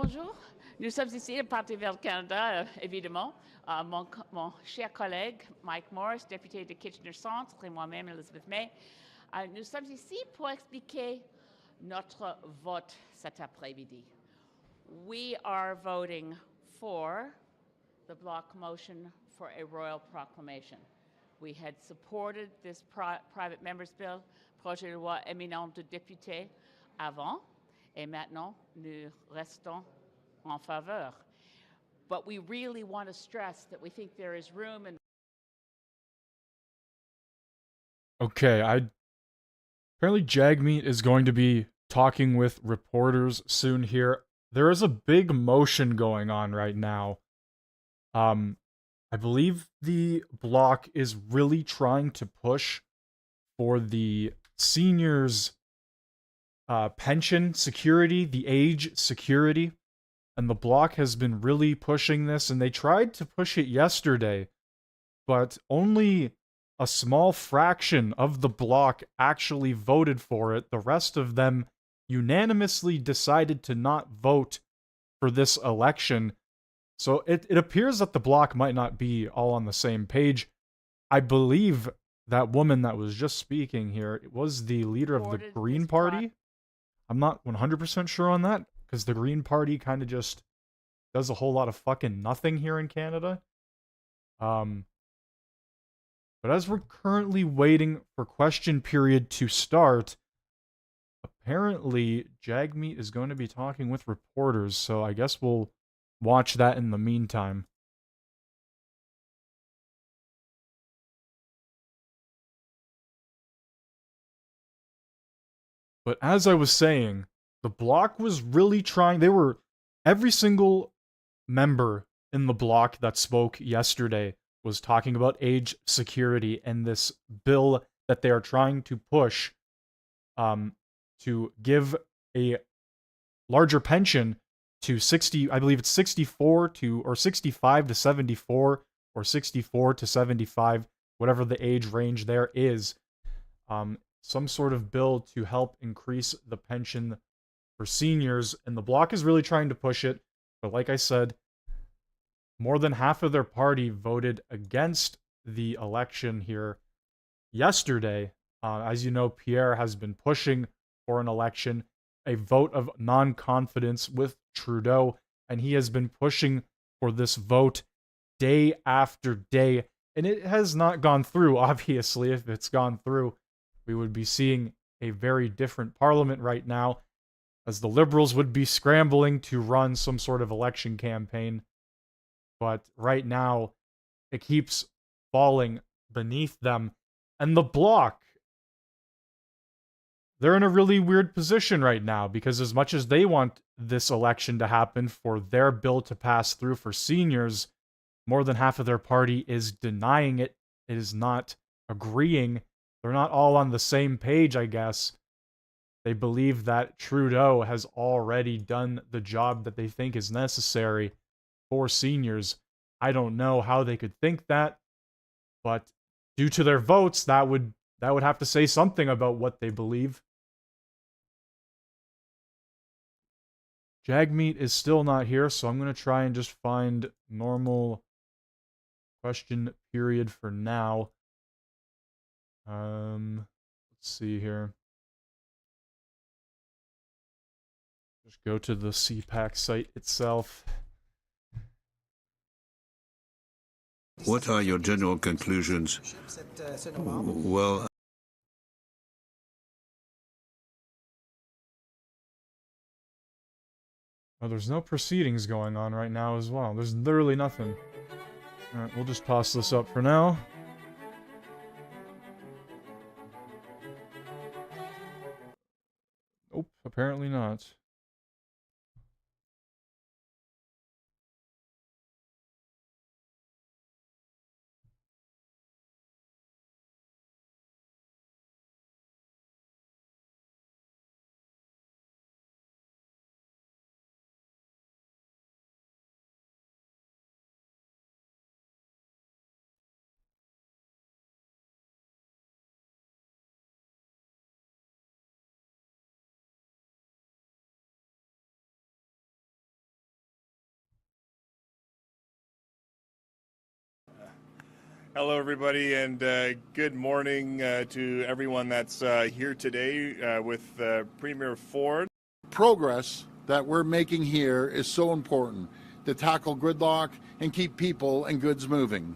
bonjour. Nous sommes ici au Parti vert Canada, évidemment. Mon cher collègue Mike Morris, député de Kitchener Centre, et moi-même, Elizabeth May. Nous sommes ici pour expliquer notre vote cet après-midi. We are voting for the block motion for a royal proclamation. We had supported this private member's bill, projet de loi éminent de députés, avant, et maintenant nous restons en faveur. But we really want to stress that we think there is room in. Okay, apparently Jagmeet is going to be talking with reporters soon here. There is a big motion going on right now. I believe the bloc is really trying to push for the seniors pension security, the age security, and the bloc has been really pushing this, and they tried to push it yesterday, but only a small fraction of the bloc actually voted for it. The rest of them unanimously decided to not vote for this election. So it appears that the bloc might not be all on the same page. I believe that woman that was just speaking here was the leader of the Green Party. I'm not 100% sure on that, because the Green Party kind of just does a whole lot of fucking nothing here in Canada. But as we're currently waiting for question period to start, apparently Jagmeet is going to be talking with reporters, so I guess we'll watch that in the meantime. But as I was saying, the bloc was really trying, every single member in the bloc that spoke yesterday was talking about age security and this bill that they are trying to push to give a larger pension to 60, I believe it's 64 to, or 65 to 74, or 64 to 75, whatever the age range there is. Some sort of bill to help increase the pension for seniors, and the bloc is really trying to push it, but like I said, more than half of their party voted against the election here yesterday. As you know, Pierre has been pushing for an election, a vote of non-confidence with Trudeau, and he has been pushing for this vote day after day, and it has not gone through. Obviously, if it's gone through, we would be seeing a very different parliament right now, as the Liberals would be scrambling to run some sort of election campaign. But right now, it keeps falling beneath them. And the bloc, they're in a really weird position right now, because as much as they want this election to happen for their bill to pass through for seniors, more than half of their party is denying it. It is not agreeing. They're not all on the same page, I guess. They believe that Trudeau has already done the job that they think is necessary for seniors. I don't know how they could think that, but due to their votes, that would have to say something about what they believe. Jagmeet is still not here, so I'm going to try and just find normal question period for now. Let's see here. Just go to the CPAC site itself. What are your general conclusions? Well, Oh, there's no proceedings going on right now as well. There's literally nothing. Alright, we'll just toss this up for now. Nope, apparently not. Hello, everybody, and good morning to everyone that's here today with Premier Ford. Progress that we're making here is so important to tackle gridlock and keep people and goods moving.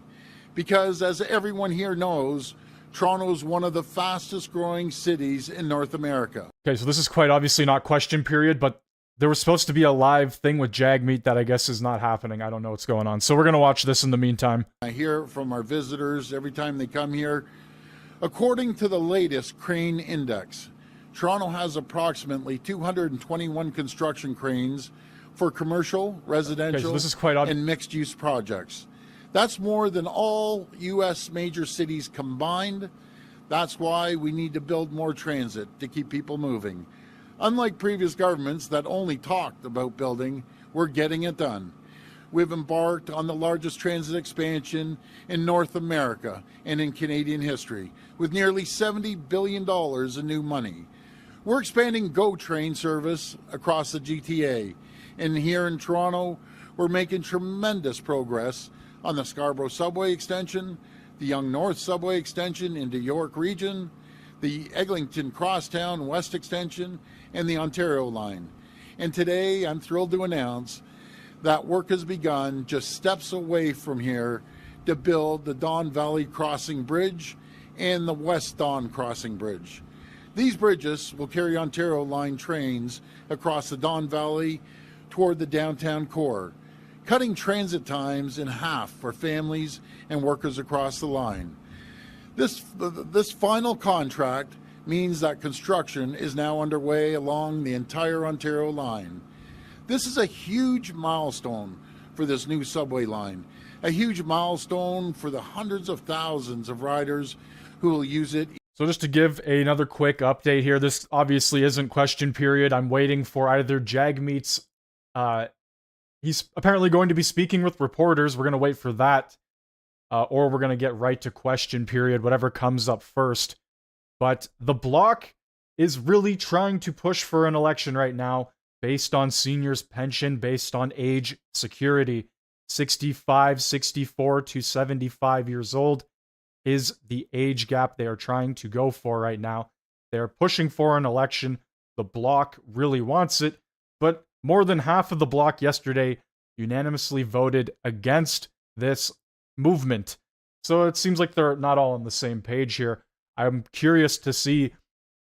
Because as everyone here knows, Toronto is one of the fastest growing cities in North America. Okay, so this is quite obviously not question period, but there was supposed to be a live thing with Jagmeet that I guess is not happening. I don't know what's going on. So we're going to watch this in the meantime. I hear from our visitors every time they come here. According to the latest crane index, Toronto has approximately 221 construction cranes for commercial, residential, Okay, so this is quite and mixed-use projects. That's more than all U.S. major cities combined. That's why we need to build more transit to keep people moving. Unlike previous governments that only talked about building, we're getting it done. We've embarked on the largest transit expansion in North America and in Canadian history, with nearly $70 billion in new money. We're expanding GO train service across the GTA, and here in Toronto, we're making tremendous progress on the Scarborough Subway extension, the Yonge North Subway extension into York Region, the Eglinton Crosstown West extension, and the Ontario line. And today, I'm thrilled to announce that work has begun just steps away from here to build the Don Valley Crossing Bridge and the West Don Crossing Bridge. These bridges will carry Ontario line trains across the Don Valley toward the downtown core, cutting transit times in half for families and workers across the line. This final contract means that construction is now underway along the entire Ontario line. This is a huge milestone for this new subway line, a huge milestone for the hundreds of thousands of riders who will use it. So just to give another quick update here, this obviously isn't question period. I'm waiting for either Jagmeet's, he's apparently going to be speaking with reporters. We're going to wait for that. Or we're going to get right to question period, whatever comes up first. But the Bloc is really trying to push for an election right now based on seniors' pension, based on age security. 65, 64 to 75 years old is the age gap they are trying to go for right now. They're pushing for an election. The Bloc really wants it, but more than half of the Bloc yesterday unanimously voted against this movement. So it seems like they're not all on the same page here. I'm curious to see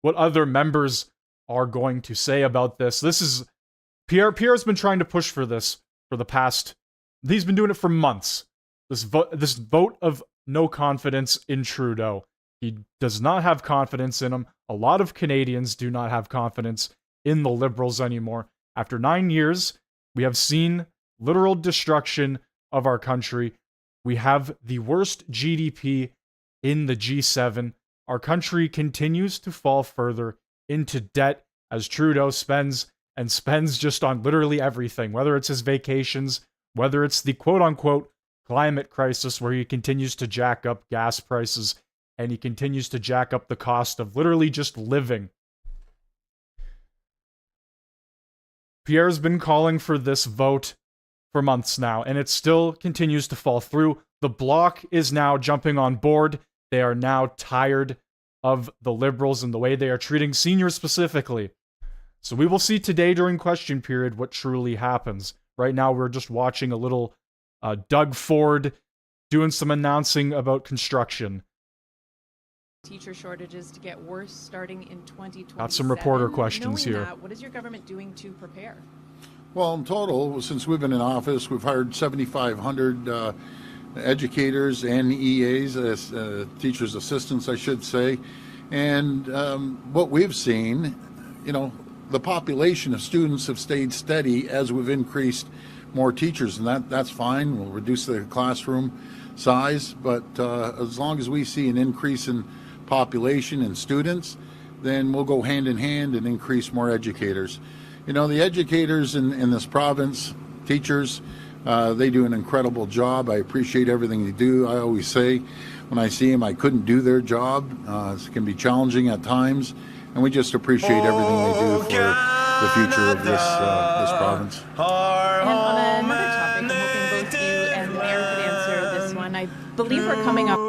what other members are going to say about this. This is Pierre's been trying to push for this for the past. He's been doing it for months. This vote of no confidence in Trudeau. He does not have confidence in him. A lot of Canadians do not have confidence in the Liberals anymore. After 9 years, we have seen literal destruction of our country. We have the worst GDP in the G7. Our country continues to fall further into debt as Trudeau spends just on literally everything, whether it's his vacations, whether it's the quote-unquote climate crisis where he continues to jack up gas prices and he continues to jack up the cost of literally just living. Pierre's been calling for this vote for months now, and it still continues to fall through. The Bloc is now jumping on board. They are now tired of the Liberals and the way they are treating seniors specifically. So we will see today during question period what truly happens. Right now, we're just watching a little Doug Ford doing some announcing about construction. Teacher shortages to get worse starting in 2027. Got some reporter questions here. What is your government doing to prepare? Well, in total, since we've been in office, we've hired 7,500 educators and EAs, teachers' assistants, I should say. And what we've seen, the population of students have stayed steady as we've increased more teachers, and that's fine. We'll reduce the classroom size, but as long as we see an increase in population and students, then we'll go hand in hand and increase more educators. The educators in this province, teachers, they do an incredible job. I appreciate everything they do. I always say when I see them, I couldn't do their job. It can be challenging at times, and we just appreciate everything they do for the future of this province. And on another topic, I'm hoping both you and the mayor could answer this one. I believe we're coming up.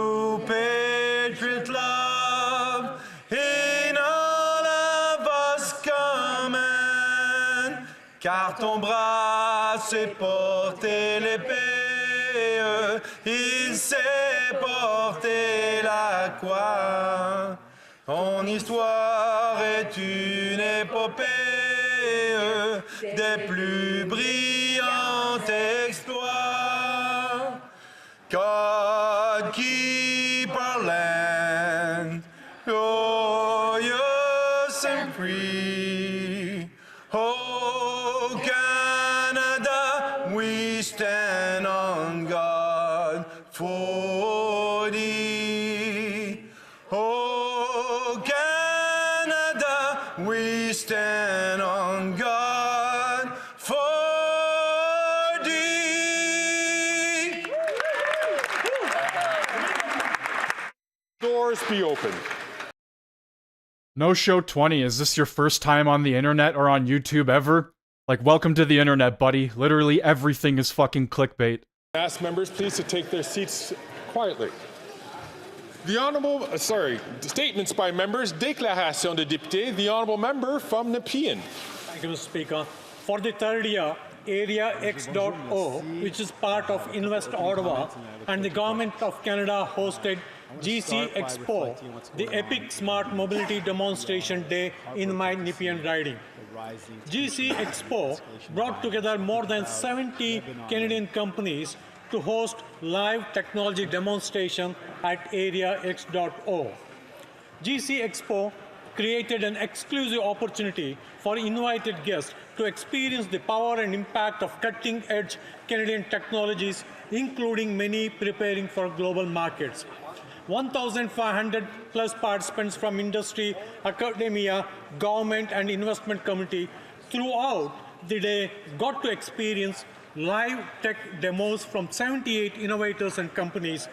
Patriot love in all of us common, car ton bras sait porter l'épée, il sait porter la croix. Ton histoire est une épopée des plus brillants exploits. God keep our land glorious and free. Oh, Canada, we stand on God for thee. Oh, Canada, we stand on God for thee. Doors be open. No Show 20, is this your first time on the internet or on YouTube ever? Like, welcome to the internet, buddy. Literally everything is fucking clickbait. Ask members please to take their seats quietly. The Honourable, statements by members, déclaration de député, the Honourable Member from Nepean. Thank you, Mr. Speaker. For the third year, Area X.O, which is part of Invest Ottawa, and the Government of Canada hosted GC Expo, the epic smart mobility demonstration day in my Nepean riding. GC Expo brought together more than 70 Canadian companies to host live technology demonstration at Area X.O. GC Expo created an exclusive opportunity for invited guests to experience the power and impact of cutting-edge Canadian technologies, including many preparing for global markets. 1,500 plus participants from industry, academia, government, and investment community throughout the day got to experience live tech demos from 78 innovators and companies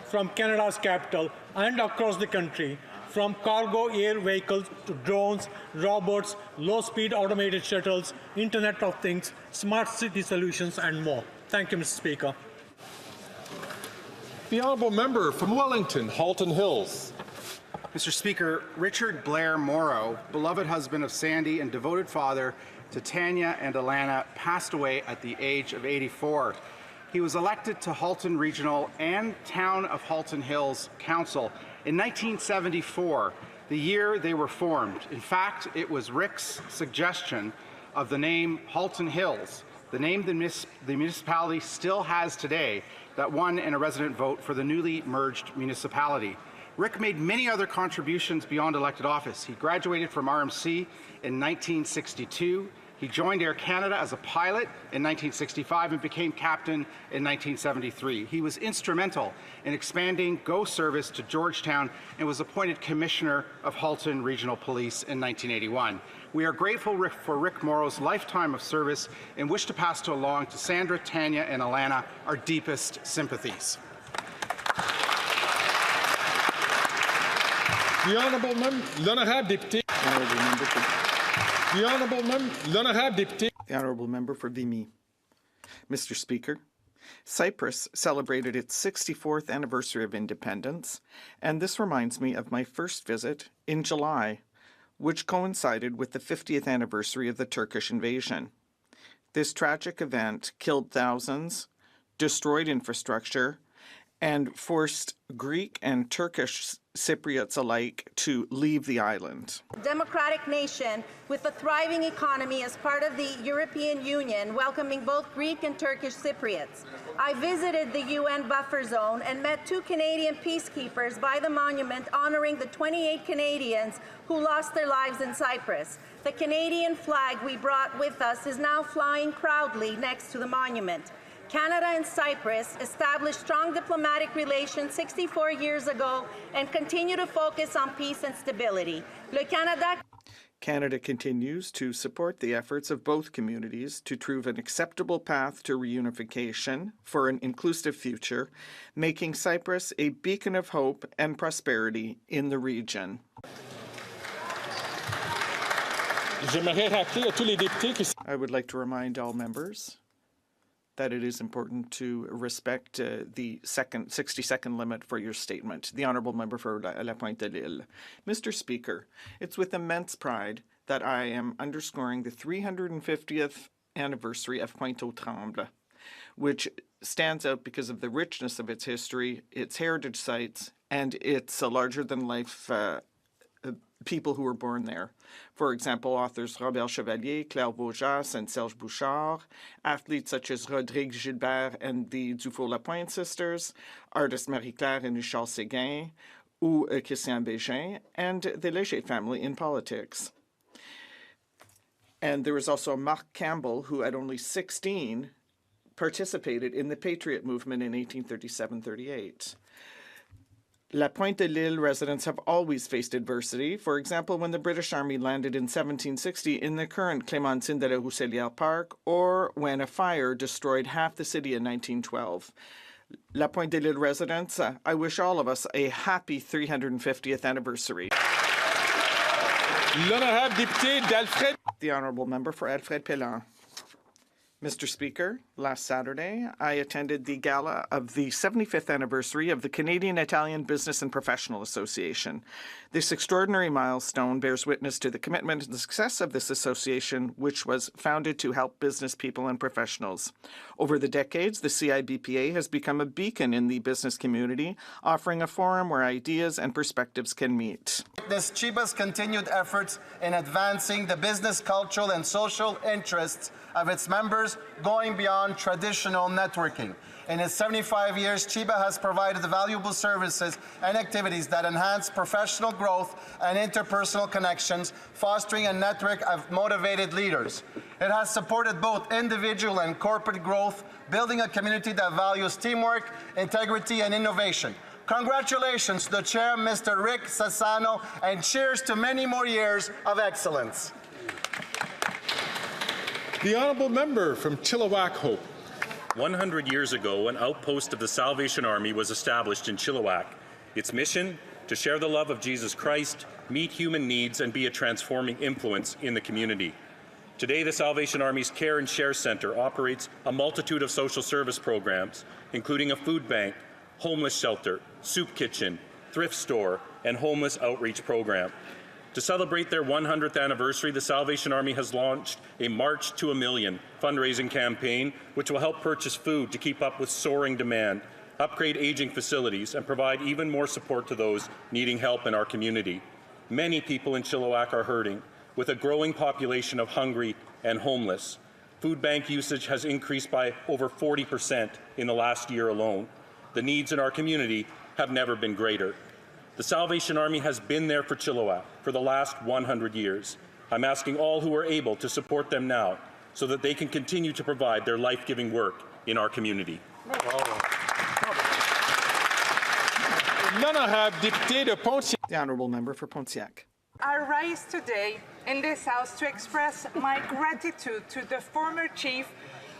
from Canada's capital and across the country, from cargo air vehicles to drones, robots, low-speed automated shuttles, Internet of Things, smart city solutions, and more. Thank you, Mr. Speaker. The Honourable Member from Wellington, Halton Hills. Mr. Speaker, Richard Blair Morrow, beloved husband of Sandy and devoted father to Tanya and Alana, passed away at the age of 84. He was elected to Halton Regional and Town of Halton Hills Council in 1974, the year they were formed. In fact, it was Rick's suggestion of the name Halton Hills, the name the municipality still has today, that won in a resident vote for the newly merged municipality. Rick made many other contributions beyond elected office. He graduated from RMC in 1962. He joined Air Canada as a pilot in 1965 and became captain in 1973. He was instrumental in expanding GO service to Georgetown and was appointed Commissioner of Halton Regional Police in 1981. We are grateful for Rick Morrow's lifetime of service and wish to pass along to Sandra, Tanya, and Alana our deepest sympathies. The Honourable L'Honorable Député. The Honourable Député. The Honourable Member for Vimy. Mr. Speaker, Cyprus celebrated its 64th anniversary of independence, and this reminds me of my first visit in July, which coincided with the 50th anniversary of the Turkish invasion. This tragic event killed thousands, destroyed infrastructure, and forced Greek and Turkish Cypriots alike to leave the island. Democratic nation with a thriving economy as part of the European Union, welcoming both Greek and Turkish Cypriots. I visited the UN buffer zone and met 2 Canadian peacekeepers by the monument honoring the 28 Canadians who lost their lives in Cyprus. The Canadian flag we brought with us is now flying proudly next to the monument. Canada and Cyprus established strong diplomatic relations 64 years ago and continue to focus on peace and stability. Canada continues to support the efforts of both communities to prove an acceptable path to reunification for an inclusive future, making Cyprus a beacon of hope and prosperity in the region. I would like to remind all members that it is important to respect the 60-second limit for your statement. The Honourable Member for La Pointe-de-l'Île. Mr. Speaker, it's with immense pride that I am underscoring the 350th anniversary of Pointe-aux-Trembles, which stands out because of the richness of its history, its heritage sites, and its larger-than-life people who were born there. For example, authors Robert Chevalier, Claire Vaujas, and Serge Bouchard, athletes such as Rodrigue Gilbert and the Dufour-Lapointe sisters, artists Marie-Claire and Richard Séguin, ou Christian Bégin, and the Léger family in politics. And there was also Mark Campbell, who at only 16 participated in the Patriot movement in 1837-38. La Pointe-de-l'Île residents have always faced adversity. For example, when the British Army landed in 1760 in the current Clémentine de la Rousselière Park, or when a fire destroyed half the city in 1912. La Pointe-de-l'Île residents, I wish all of us a happy 350th anniversary. L'honorable député d'Alfred. The Honourable Member for Alfred Pellan. Mr. Speaker, last Saturday, I attended the gala of the 75th anniversary of the Canadian-Italian Business and Professional Association. This extraordinary milestone bears witness to the commitment and the success of this association, which was founded to help business people and professionals. Over the decades, the CIBPA has become a beacon in the business community, offering a forum where ideas and perspectives can meet. This CIBA's continued efforts in advancing the business, cultural, and social interests of its members, going beyond traditional networking. In its 75 years, CIBA has provided valuable services and activities that enhance professional growth and interpersonal connections, fostering a network of motivated leaders. It has supported both individual and corporate growth, building a community that values teamwork, integrity, and innovation. Congratulations to the chair, Mr. Rick Sassano, and cheers to many more years of excellence. The Honourable Member from Chilliwack Hope. 100 years ago, an outpost of the Salvation Army was established in Chilliwack. Its mission, to share the love of Jesus Christ, meet human needs, and be a transforming influence in the community. Today, the Salvation Army's Care and Share Centre operates a multitude of social service programs, including a food bank, homeless shelter, soup kitchen, thrift store, and homeless outreach program. To celebrate their 100th anniversary, the Salvation Army has launched a March to a Million fundraising campaign, which will help purchase food to keep up with soaring demand, upgrade aging facilities, and provide even more support to those needing help in our community. Many people in Chilliwack are hurting, with a growing population of hungry and homeless. Food bank usage has increased by over 40% in the last year alone. The needs in our community have never been greater. The Salvation Army has been there for Chilliwack for the last 100 years. I'm asking all who are able to support them now so that they can continue to provide their life-giving work in our community. The Honourable Member for Pontiac. I rise today in this House to express my gratitude to the former chief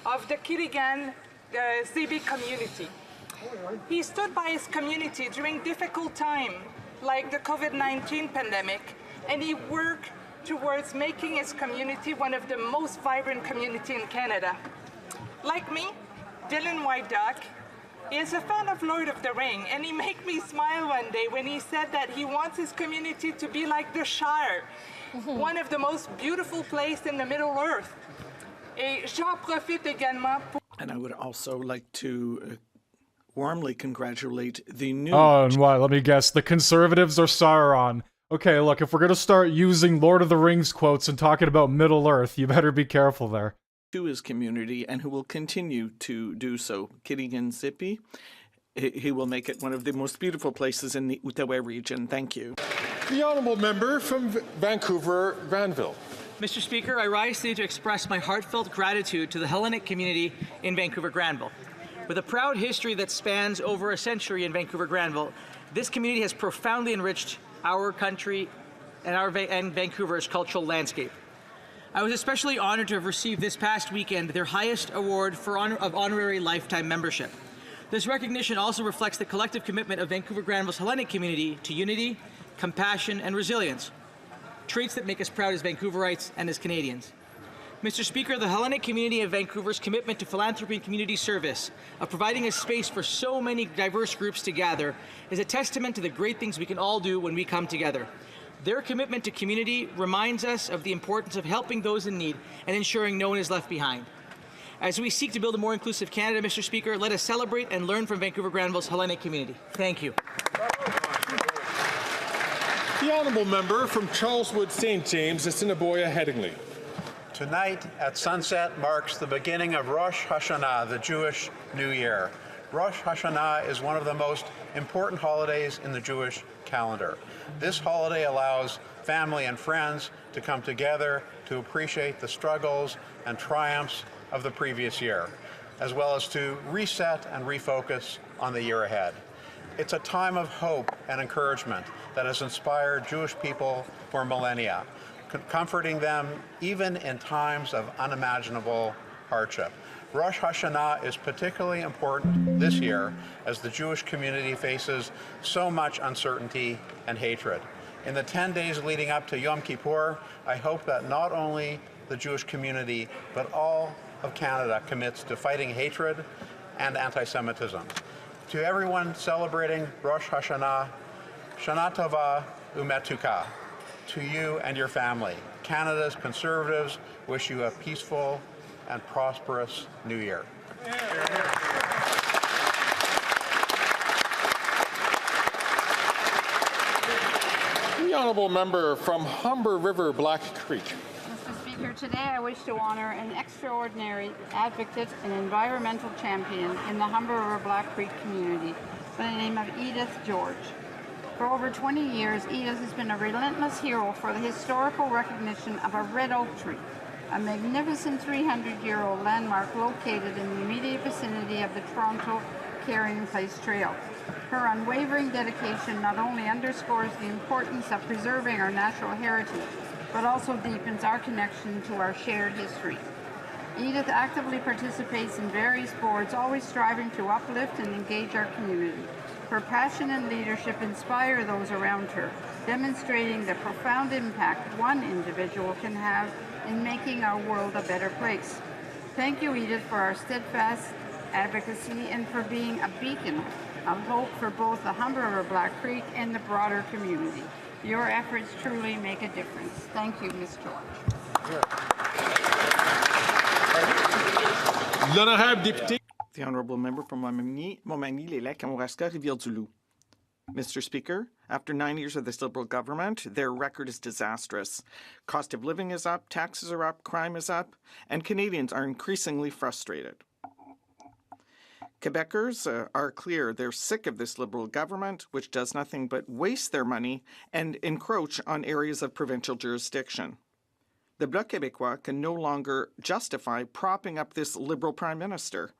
of the Kirigan Zibi community. He stood by his community during difficult times like the COVID-19 pandemic, and he worked towards making his community one of the most vibrant communities in Canada. Like me, Dylan White Duck is a fan of Lord of the Ring, and he made me smile one day when he said that he wants his community to be like the Shire, one of the most beautiful places in the Middle Earth. Et j'en profite également pour... And I would also like to warmly congratulate the new... Oh, and what? Let me guess. The Conservatives are Sauron. Okay, look, if we're gonna start using Lord of the Rings quotes and talking about Middle Earth, you better be careful there. To his community, and who will continue to do so. Kirigan Zibi, he will make it one of the most beautiful places in the Outaouais region. Thank you. The Honourable Member from Vancouver, Granville. Mr. Speaker, I rise today to express my heartfelt gratitude to the Hellenic community in Vancouver, Granville. With a proud history that spans over a century in Vancouver, Granville, this community has profoundly enriched our country and Vancouver's cultural landscape. I was especially honored to have received this past weekend their highest award of honorary lifetime membership. This recognition also reflects the collective commitment of Vancouver Granville's Hellenic community to unity, compassion, and resilience, traits that make us proud as Vancouverites and as Canadians. Mr. Speaker, the Hellenic community of Vancouver's commitment to philanthropy and community service, of providing a space for so many diverse groups to gather, is a testament to the great things we can all do when we come together. Their commitment to community reminds us of the importance of helping those in need and ensuring no one is left behind. As we seek to build a more inclusive Canada, Mr. Speaker, let us celebrate and learn from Vancouver Granville's Hellenic community. Thank you. The honourable member from Charleswood St. James, Assiniboia Headingley. Tonight at sunset marks the beginning of Rosh Hashanah, the Jewish New Year. Rosh Hashanah is one of the most important holidays in the Jewish calendar. This holiday allows family and friends to come together to appreciate the struggles and triumphs of the previous year, as well as to reset and refocus on the year ahead. It's a time of hope and encouragement that has inspired Jewish people for millennia, comforting them even in times of unimaginable hardship. Rosh Hashanah is particularly important this year as the Jewish community faces so much uncertainty and hatred. In the 10 days leading up to Yom Kippur, I hope that not only the Jewish community, but all of Canada commits to fighting hatred and anti-Semitism. To everyone celebrating Rosh Hashanah, Shana Tova Umetuka. To you and your family, Canada's Conservatives wish you a peaceful and prosperous New Year. The honourable member from Humber River, Black Creek. Mr. Speaker, today I wish to honour an extraordinary advocate and environmental champion in the Humber River Black Creek community by the name of Edith George. For over 20 years, Edith has been a relentless hero for the historical recognition of a red oak tree, a magnificent 300-year-old landmark located in the immediate vicinity of the Toronto Carrying Place Trail. Her unwavering dedication not only underscores the importance of preserving our natural heritage, but also deepens our connection to our shared history. Edith actively participates in various boards, always striving to uplift and engage our community. Her passion and leadership inspire those around her, demonstrating the profound impact one individual can have in making our world a better place. Thank you, Edith, for our steadfast advocacy and for being a beacon of hope for both the Humber River Black Creek and the broader community. Your efforts truly make a difference. Thank you, Ms. George. L'honorable député. The honourable member from Montmagny-les-Lacs, Rivière-du-Loup. Mr. Speaker, after 9 years of this Liberal government, their record is disastrous. Cost of living is up, taxes are up, crime is up, and Canadians are increasingly frustrated. Quebecers are clear they're sick of this Liberal government, which does nothing but waste their money and encroach on areas of provincial jurisdiction. The Bloc Québécois can no longer justify propping up this Liberal Prime Minister.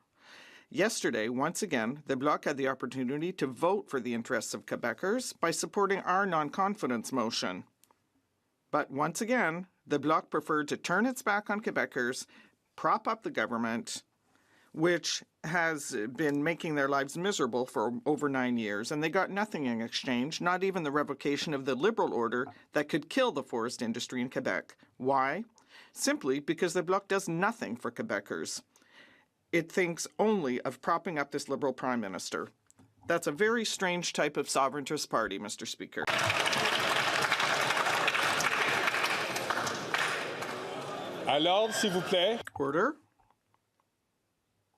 Yesterday, once again, the Bloc had the opportunity to vote for the interests of Quebecers by supporting our non-confidence motion. But once again, the Bloc preferred to turn its back on Quebecers, prop up the government, which has been making their lives miserable for over 9 years, and they got nothing in exchange, not even the revocation of the Liberal order that could kill the forest industry in Quebec. Why? Simply because the Bloc does nothing for Quebecers. It thinks only of propping up this Liberal Prime Minister. That's a very strange type of sovereigntist party, Mr. Speaker. À l'ordre, s'il vous plaît. Order.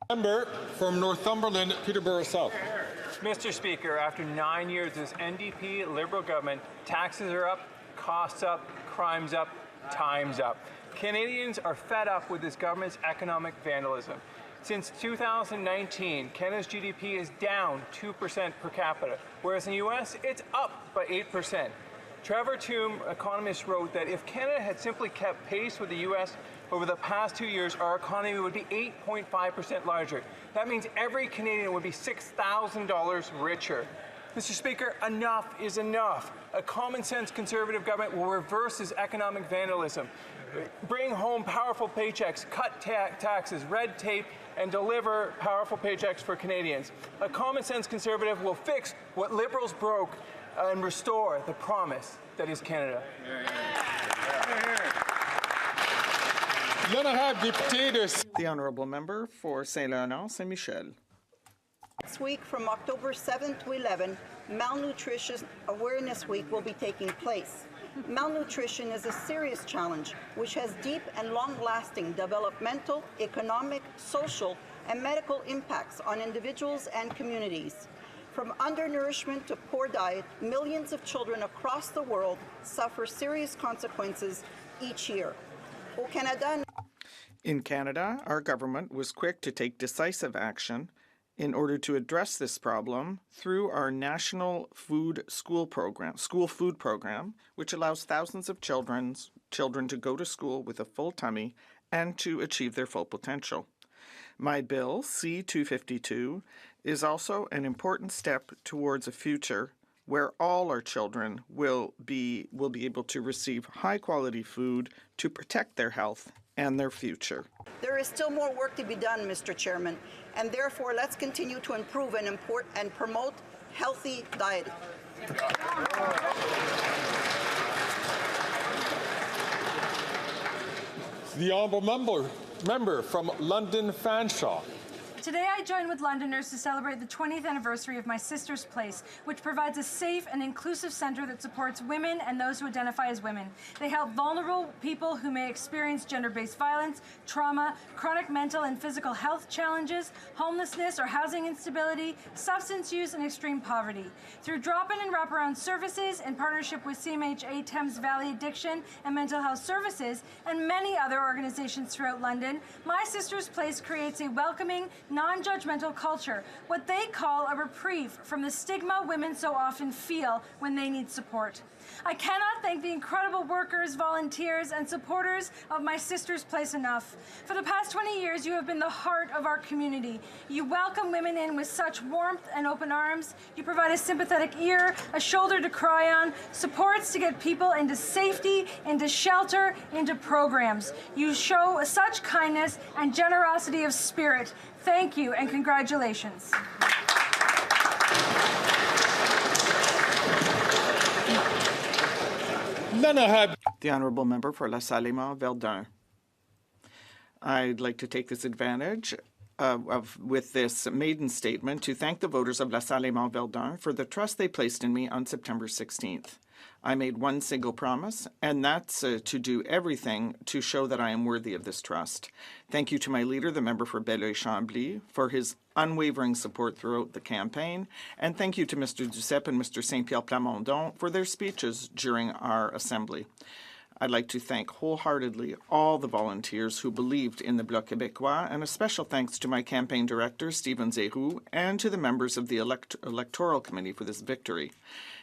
Member from Northumberland, Peterborough South. Mr. Speaker, after 9 years of this NDP Liberal government, taxes are up, costs up, crime's up, time's up. Canadians are fed up with this government's economic vandalism. Since 2019, Canada's GDP is down 2% per capita, whereas in the U.S., it's up by 8%. Trevor Tombe, economist, wrote that if Canada had simply kept pace with the U.S. over the past 2 years, our economy would be 8.5% larger. That means every Canadian would be $6,000 richer. Mr. Speaker, enough is enough. A common-sense Conservative government will reverse this economic vandalism, bring home powerful paychecks, cut taxes, red tape, and deliver powerful paychecks for Canadians. A common-sense Conservative will fix what Liberals broke and restore the promise that is Canada. The Honourable Member for Saint-Léonard, Saint-Michel. This week from October 7th to 11th, Malnutrition Awareness Week will be taking place. Malnutrition is a serious challenge which has deep and long-lasting developmental, economic, social, and medical impacts on individuals and communities. From undernourishment to poor diet, millions of children across the world suffer serious consequences each year. In Canada, our government was quick to take decisive action in order to address this problem through our national school food program, which allows thousands of children to go to school with a full tummy and to achieve their full potential. My bill, C-252, is also an important step towards a future where all our children will be able to receive high-quality food to protect their health and their future. There is still more work to be done, Mr. Chairman, and therefore let's continue to improve and promote healthy dieting. The Honourable Member from London Fanshawe. Today I join with Londoners to celebrate the 20th anniversary of My Sister's Place, which provides a safe and inclusive centre that supports women and those who identify as women. They help vulnerable people who may experience gender-based violence, trauma, chronic mental and physical health challenges, homelessness or housing instability, substance use and extreme poverty. Through drop-in and wraparound services in partnership with CMHA Thames Valley Addiction and Mental Health Services and many other organizations throughout London, My Sister's Place creates a welcoming, non-judgmental culture, what they call a reprieve from the stigma women so often feel when they need support. I cannot thank the incredible workers, volunteers, and supporters of My Sister's Place enough. For the past 20 years, you have been the heart of our community. You welcome women in with such warmth and open arms. You provide a sympathetic ear, a shoulder to cry on, supports to get people into safety, into shelter, into programs. You show such kindness and generosity of spirit. Thank you and congratulations. The Honourable Member for La Salle-Verdun. I'd like to take this advantage with this maiden statement to thank the voters of La Salle-Verdun for the trust they placed in me on September 16th. I made one single promise, and that's to do everything to show that I am worthy of this trust. Thank you to my leader, the member for Belleuil-Chambly, for his unwavering support throughout the campaign, and thank you to Mr. Duceppe and Mr. Saint-Pierre Plamondon for their speeches during our assembly. I'd like to thank wholeheartedly all the volunteers who believed in the Bloc Québécois, and a special thanks to my campaign director, Stephen Zéroux, and to the members of the Electoral Committee for this victory.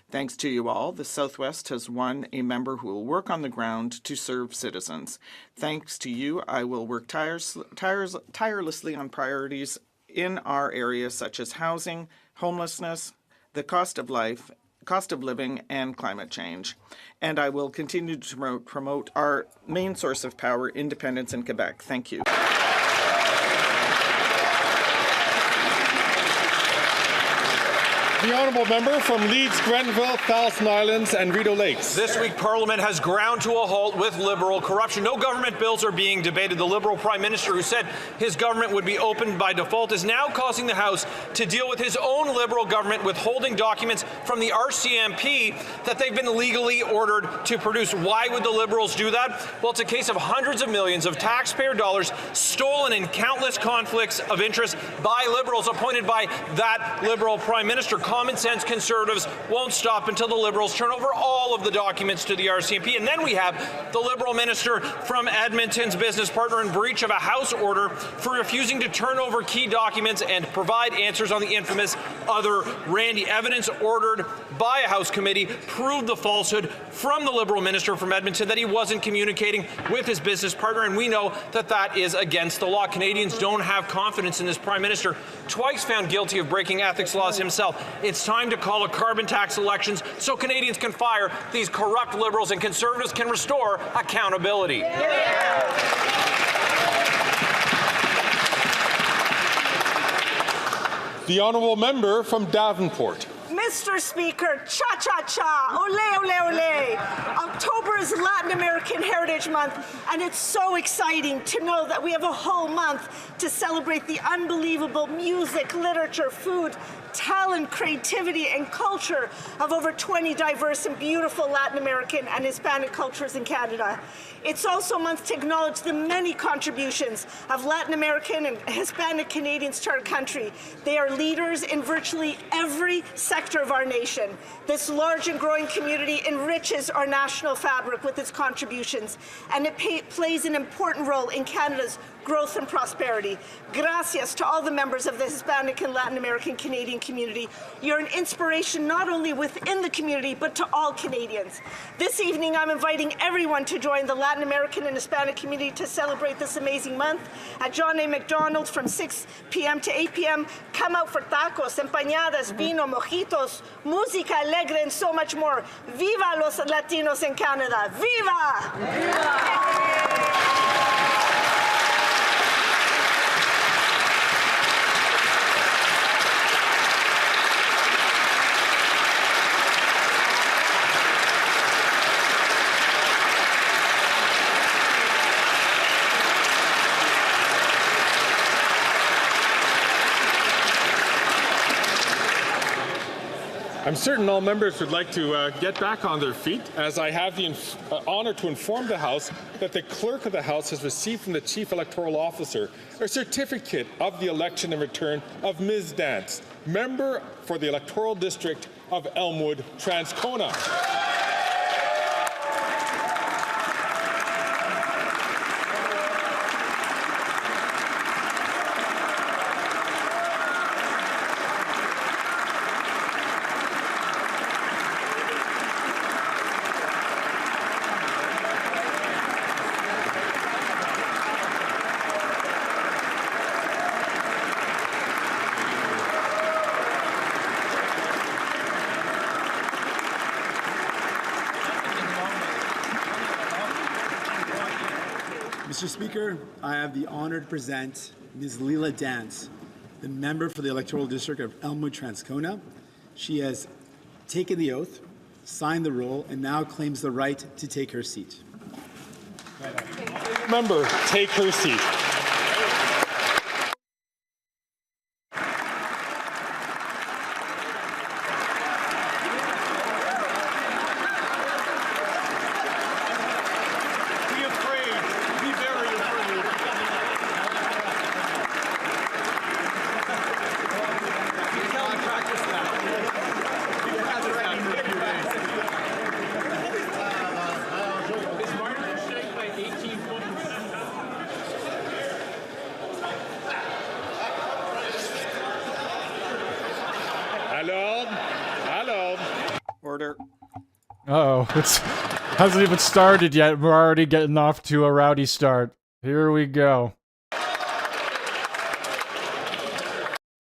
Thanks to you all, the Southwest has won a member who will work on the ground to serve citizens. Thanks to you, I will work tirelessly on priorities in our areas such as housing, homelessness, the cost of living, and climate change. And I will continue to promote our main source of power, independence in Quebec. Thank you. The Honourable Member from Leeds, Grenville, Thousand Islands and Rideau Lakes. This week, Parliament has ground to a halt with Liberal corruption. No government bills are being debated. The Liberal Prime Minister, who said his government would be opened by default, is now causing the House to deal with his own Liberal government withholding documents from the RCMP that they've been legally ordered to produce. Why would the Liberals do that? Well, it's a case of hundreds of millions of taxpayer dollars stolen in countless conflicts of interest by Liberals appointed by that Liberal Prime Minister. Common sense Conservatives won't stop until the Liberals turn over all of the documents to the RCMP. And then we have the Liberal minister from Edmonton's business partner in breach of a House order for refusing to turn over key documents and provide answers on the infamous other Randy. Evidence ordered by a House committee proved the falsehood from the Liberal minister from Edmonton that he wasn't communicating with his business partner, and we know that that is against the law. Canadians don't have confidence in this Prime Minister, twice found guilty of breaking ethics laws himself. It's time to call a carbon tax elections so Canadians can fire these corrupt Liberals and Conservatives can restore accountability. The Honourable Member from Davenport. Mr. Speaker, cha-cha-cha, ole, ole, ole. October is Latin American Heritage Month, and it's so exciting to know that we have a whole month to celebrate the unbelievable music, literature, food, talent, creativity, and culture of over 20 diverse and beautiful Latin American and Hispanic cultures in Canada. It's also a month to acknowledge the many contributions of Latin American and Hispanic Canadians to our country. They are leaders in virtually every sector of our nation. This large and growing community enriches our national fabric with its contributions, and it plays an important role in Canada's growth and prosperity. Gracias to all the members of the Hispanic and Latin American Canadian community. You're an inspiration not only within the community, but to all Canadians. This evening, I'm inviting everyone to join the Latin American and Hispanic community to celebrate this amazing month at John A. McDonald's from 6 p.m. to 8 p.m. Come out for tacos, empanadas, vino, mojitos, música alegre, and so much more. Viva los Latinos in Canada! Viva! Viva! I'm certain all members would like to get back on their feet, as I have the honor to inform the House that the Clerk of the House has received from the Chief Electoral Officer a certificate of the election and return of Ms. Dance, member for the Electoral District of Elmwood-Transcona. Mr. Speaker, I have the honor to present Ms. Leela Dance, the member for the Electoral District of Elmwood-Transcona. She has taken the oath, signed the roll, and now claims the right to take her seat. Member, take her seat. Order. Uh-oh, it hasn't even started yet. We're already getting off to a rowdy start. Here we go.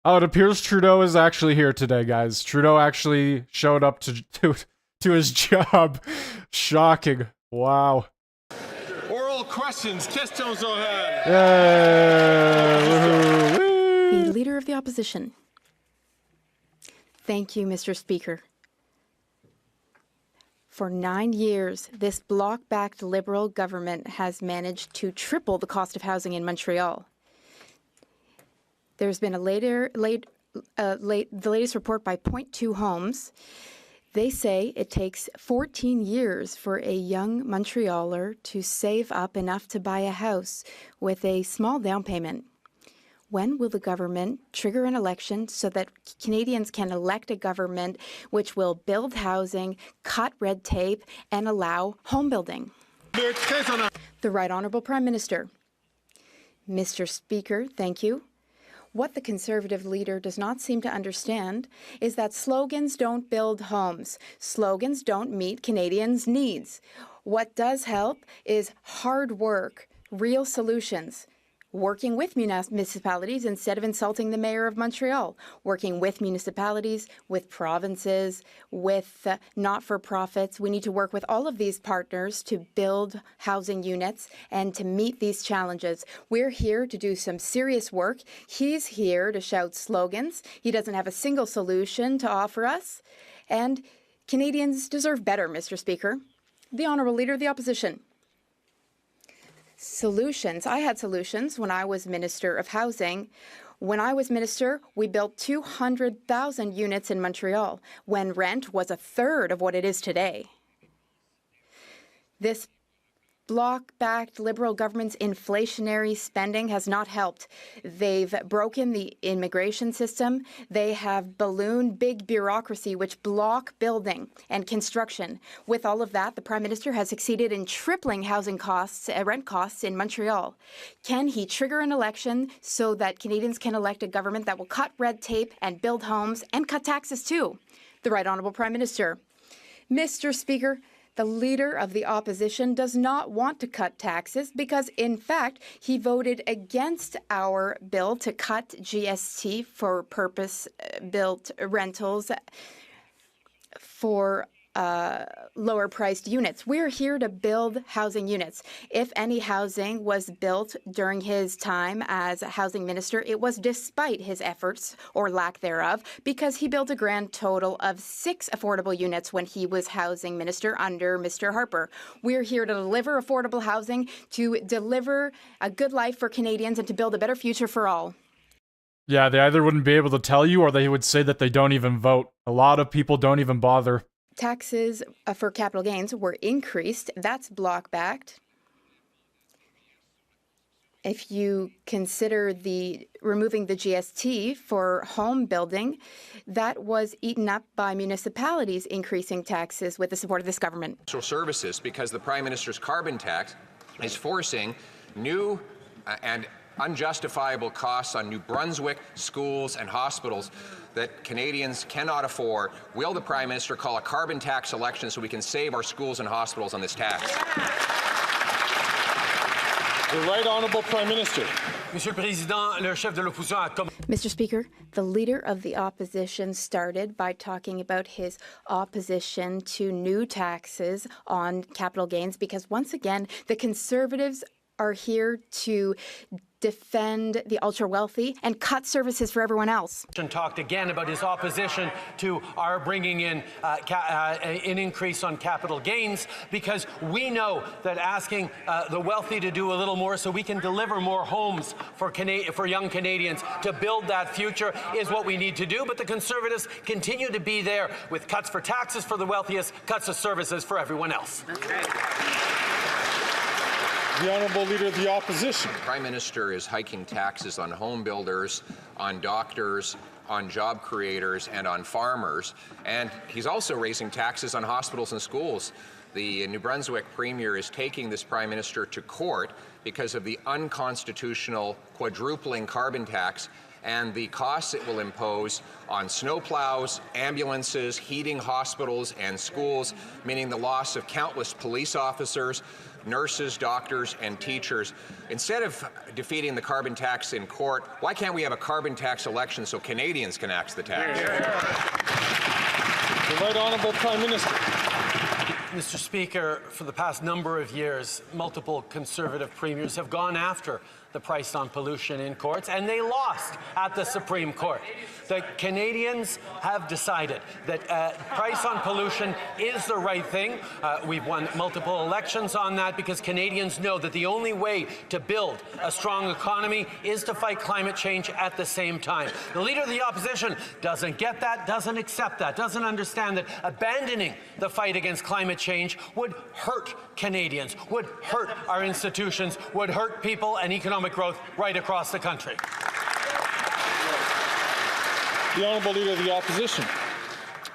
Oh, it appears Trudeau is actually here today, guys. Trudeau actually showed up to his job. Shocking. Wow. Oral questions. Questions orales. The Leader of the Opposition. Thank you, Mr. Speaker. For 9 years, this Bloc-backed Liberal government has managed to triple the cost of housing in Montreal. There's been the latest report by Point 2 Homes. They say it takes 14 years for a young Montrealer to save up enough to buy a house with a small down payment. When will the government trigger an election so that Canadians can elect a government which will build housing, cut red tape, and allow home building? The Right Honourable Prime Minister. Mr. Speaker, thank you. What the Conservative leader does not seem to understand is that slogans don't build homes. Slogans don't meet Canadians' needs. What does help is hard work, real solutions. Working with municipalities instead of insulting the Mayor of Montreal. Working with municipalities, with provinces, with not-for-profits. We need to work with all of these partners to build housing units and to meet these challenges. We're here to do some serious work. He's here to shout slogans. He doesn't have a single solution to offer us. And Canadians deserve better, Mr. Speaker. The Honourable Leader of the Opposition. Solutions. I had solutions when I was Minister of Housing. When I was Minister, we built 200,000 units in Montreal, when rent was a third of what it is today. This Bloc-backed Liberal government's inflationary spending has not helped. They've broken the immigration system. They have ballooned big bureaucracy, which block building and construction. With all of that, the Prime Minister has succeeded in tripling housing costs, rent costs in Montreal. Can he trigger an election so that Canadians can elect a government that will cut red tape and build homes and cut taxes too? The Right Honourable Prime Minister. Mr. Speaker, the Leader of the Opposition does not want to cut taxes because, in fact, he voted against our bill to cut GST for purpose-built rentals for lower-priced units. We're here to build housing units. If any housing was built during his time as a housing minister, it was despite his efforts, or lack thereof, because he built a grand total of 6 affordable units when he was housing minister under Mr. Harper. We're here to deliver affordable housing, to deliver a good life for Canadians, and to build a better future for all. Yeah, they either wouldn't be able to tell you, or they would say that they don't even vote. A lot of people don't even bother. Taxes for capital gains were increased. That's bloc-backed. If you consider removing the GST for home building, that was eaten up by municipalities increasing taxes with the support of this government. Social services, because the Prime Minister's carbon tax is forcing new and unjustifiable costs on New Brunswick schools and hospitals that Canadians cannot afford. Will the Prime Minister call a carbon tax election so we can save our schools and hospitals on this tax? The Right Honourable Prime Minister. Mr. Speaker, the Leader of the Opposition started by talking about his opposition to new taxes on capital gains because, once again, the Conservatives are here to defend the ultra-wealthy and cut services for everyone else. Talked again about his opposition to our bringing in an increase on capital gains, because we know that asking the wealthy to do a little more so we can deliver more homes for young Canadians to build that future is what we need to do. But the Conservatives continue to be there with cuts for taxes for the wealthiest, cuts of services for everyone else. The Honourable Leader of the Opposition. The Prime Minister is hiking taxes on home builders, on doctors, on job creators, and on farmers. And he's also raising taxes on hospitals and schools. The New Brunswick Premier is taking this Prime Minister to court because of the unconstitutional quadrupling carbon tax and the costs it will impose on snowplows, ambulances, heating hospitals and schools, meaning the loss of countless police officers, nurses, doctors, and teachers. Instead of defeating the carbon tax in court, why can't we have a carbon tax election so Canadians can axe the tax? The Right Honourable Prime Minister. Mr. Speaker, for the past number of years, multiple Conservative premiers have gone after the price on pollution in courts, and they lost at the Supreme Court. The Canadians have decided that price on pollution is the right thing. We've won multiple elections on that because Canadians know that the only way to build a strong economy is to fight climate change at the same time. The Leader of the Opposition doesn't get that, doesn't accept that, doesn't understand that abandoning the fight against climate change would hurt Canadians, would hurt our institutions, would hurt people and economic growth right across the country. The Honourable Leader of the Opposition.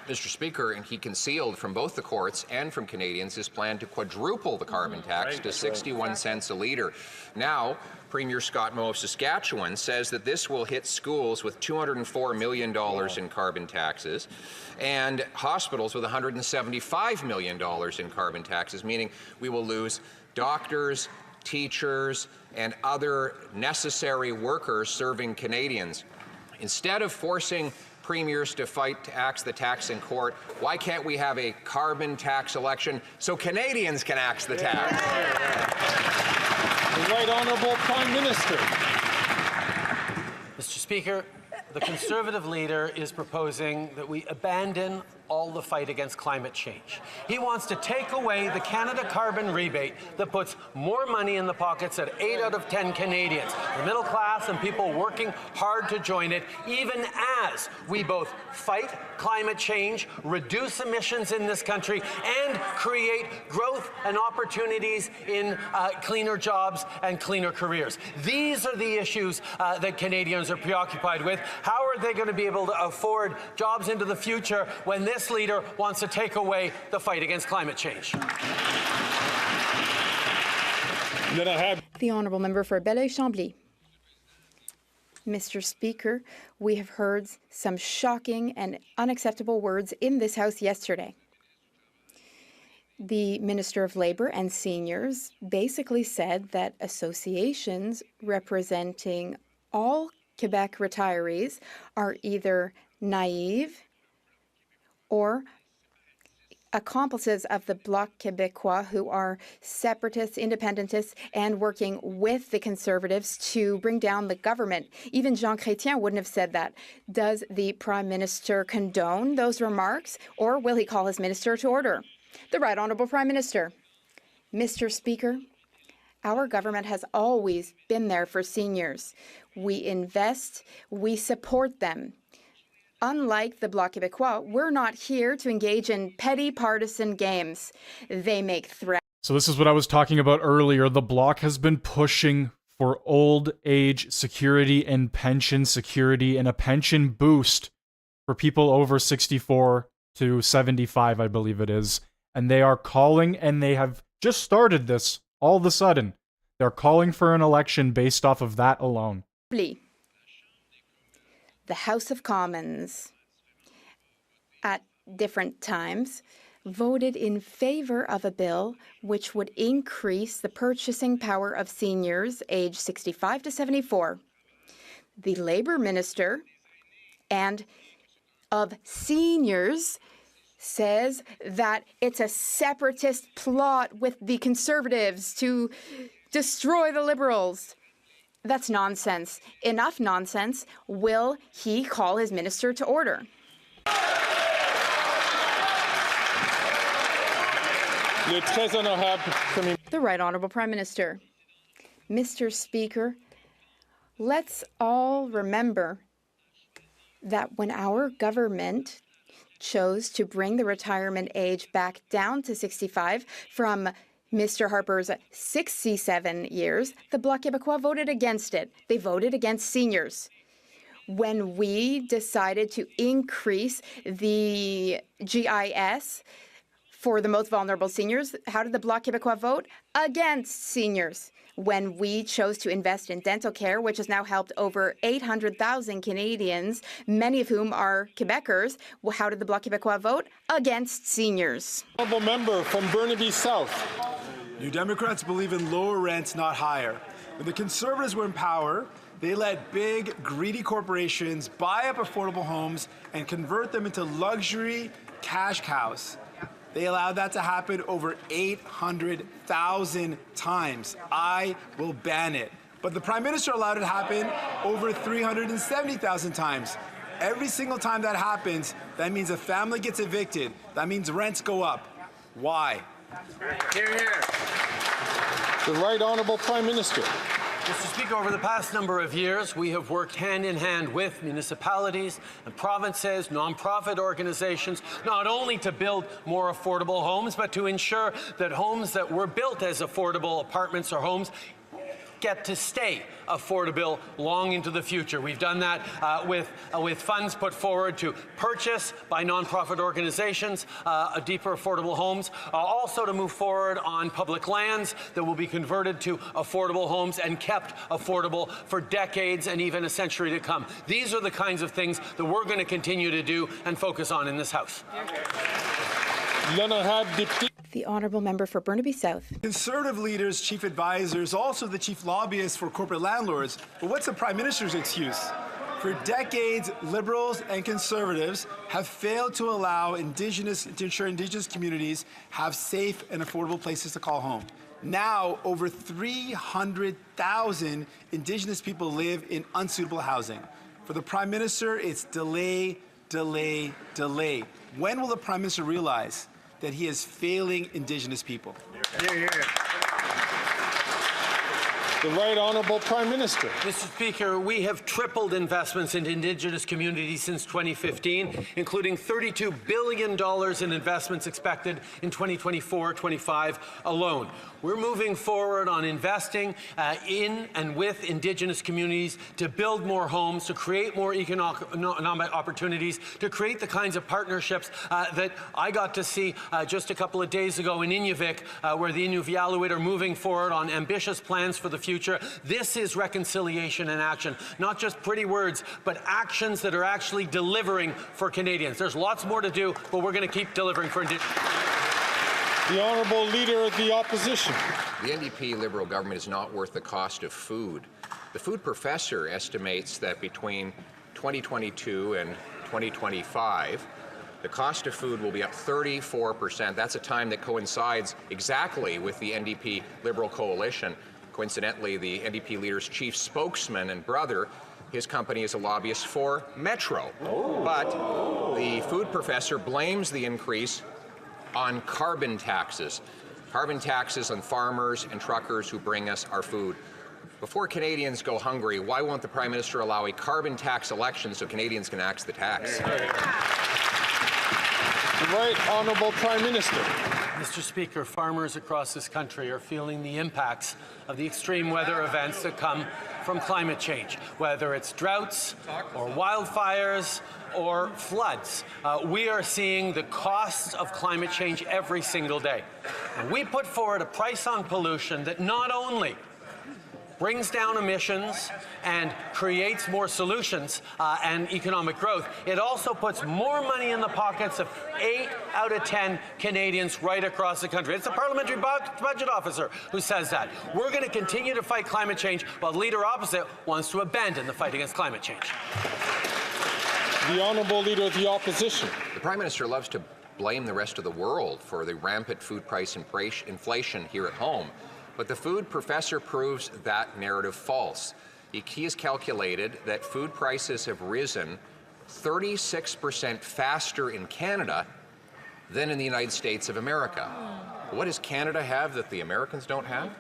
Mr. Speaker, and he concealed from both the courts and from Canadians his plan to quadruple the carbon tax to 61 cents a litre. Now, Premier Scott Moe of Saskatchewan says that this will hit schools with $204 million in carbon taxes and hospitals with $175 million in carbon taxes, meaning we will lose doctors, teachers, and other necessary workers serving Canadians. Instead of forcing premiers to fight to axe the tax in court, why can't we have a carbon tax election so Canadians can axe the tax? The Right Honourable Prime Minister. Mr. Speaker, the Conservative Leader is proposing that we abandon all the fight against climate change. He wants to take away the Canada carbon rebate that puts more money in the pockets of 8 out of 10 Canadians, the middle class and people working hard to join it, even as we both fight climate change, reduce emissions in this country, and create growth and opportunities in cleaner jobs and cleaner careers. These are the issues that Canadians are preoccupied with. How are they going to be able to afford jobs into the future when this leader wants to take away the fight against climate change? The Honourable Member for Belleuil-Chambly. Mr. Speaker, we have heard some shocking and unacceptable words in this House yesterday. The Minister of Labour and Seniors basically said that associations representing all Quebec retirees are either naive or accomplices of the Bloc Québécois, who are separatists, independentists, and working with the Conservatives to bring down the government. Even Jean Chrétien wouldn't have said that. Does the Prime Minister condone those remarks, or will he call his minister to order? The Right Honourable Prime Minister. Mr. Speaker, our government has always been there for seniors. We invest, we support them. Unlike the Bloc Québécois, we're not here to engage in petty partisan games. They make threats. So this is what I was talking about earlier. The Bloc has been pushing for old age security and pension security and a pension boost for people over 64 to 75, I believe it is. And they are calling, and they have just started this all of a sudden. They're calling for an election based off of that alone. The House of Commons, at different times, voted in favour of a bill which would increase the purchasing power of seniors aged 65 to 74. The Labour Minister and of Seniors says that it's a separatist plot with the Conservatives to destroy the Liberals. That's nonsense. Enough nonsense. Will he call his minister to order? The Right Honourable Prime Minister. Mr. Speaker, let's all remember that when our government chose to bring the retirement age back down to 65 from Mr. Harper's 67 years, the Bloc Québécois voted against it. They voted against seniors. When we decided to increase the GIS for the most vulnerable seniors, how did the Bloc Québécois vote? Against seniors. When we chose to invest in dental care, which has now helped over 800,000 Canadians, many of whom are Quebecers, how did the Bloc Québécois vote? Against seniors. Honourable member from Burnaby South. New Democrats believe in lower rents, not higher. When the Conservatives were in power, they let big, greedy corporations buy up affordable homes and convert them into luxury cash cows. They allowed that to happen over 800,000 times. I will ban it. But the Prime Minister allowed it to happen over 370,000 times. Every single time that happens, that means a family gets evicted. That means rents go up. Why? Hear, hear. The Right Honourable Prime Minister. Mr. Speaker, over the past number of years, we have worked hand in hand with municipalities and provinces, nonprofit organizations, not only to build more affordable homes, but to ensure that homes that were built as affordable apartments or homes get to stay affordable long into the future. We've done that with funds put forward to purchase by nonprofit organizations deeper affordable homes, also to move forward on public lands that will be converted to affordable homes and kept affordable for decades and even a century to come. These are the kinds of things that we're going to continue to do and focus on in this House. The Honourable Member for Burnaby South. Conservative leaders, chief advisors, also the chief lobbyists for corporate landlords. But what's the Prime Minister's excuse? For decades, Liberals and Conservatives have failed to ensure Indigenous communities have safe and affordable places to call home. Now, over 300,000 Indigenous people live in unsuitable housing. For the Prime Minister, it's delay, delay, delay. When will the Prime Minister realize that he is failing Indigenous people? The Right Honourable Prime Minister. Mr. Speaker, we have tripled investments into Indigenous communities since 2015, including $32 billion in investments expected in 2024-25 alone. We're moving forward on investing in and with Indigenous communities to build more homes, to create more economic opportunities, to create the kinds of partnerships that I got to see just a couple of days ago in Inuvik, where the Inuvialuit are moving forward on ambitious plans for the future. This is reconciliation in action, not just pretty words, but actions that are actually delivering for Canadians. There's lots more to do, but we're going to keep delivering for Indigenous. The Honourable Leader of the Opposition. The NDP Liberal government is not worth the cost of food. The food professor estimates that between 2022 and 2025, the cost of food will be up 34%. That's a time that coincides exactly with the NDP Liberal coalition. Coincidentally, the NDP leader's chief spokesman and brother, his company is a lobbyist for Metro. But the food professor blames the increase on carbon taxes on farmers and truckers who bring us our food. Before Canadians go hungry, why won't the Prime Minister allow a carbon tax election so Canadians can axe the tax? The Right Honourable Prime Minister. Mr. Speaker, farmers across this country are feeling the impacts of the extreme weather events that come from climate change, whether it's droughts or wildfires or floods. We are seeing the costs of climate change every single day. And we put forward a price on pollution that not only brings down emissions and creates more solutions and economic growth, it also puts more money in the pockets of 8 out of 10 Canadians right across the country. It's the Parliamentary Budget Officer who says that. We're going to continue to fight climate change while the leader opposite wants to abandon the fight against climate change. The Honourable Leader of the Opposition. The Prime Minister loves to blame the rest of the world for the rampant food price inflation here at home. But the food professor proves that narrative false. He has calculated that food prices have risen 36% faster in Canada than in the United States of America. What does Canada have that the Americans don't have?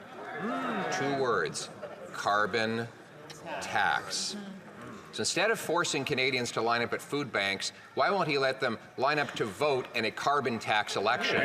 2 words: carbon tax. So instead of forcing Canadians to line up at food banks, why won't he let them line up to vote in a carbon tax election?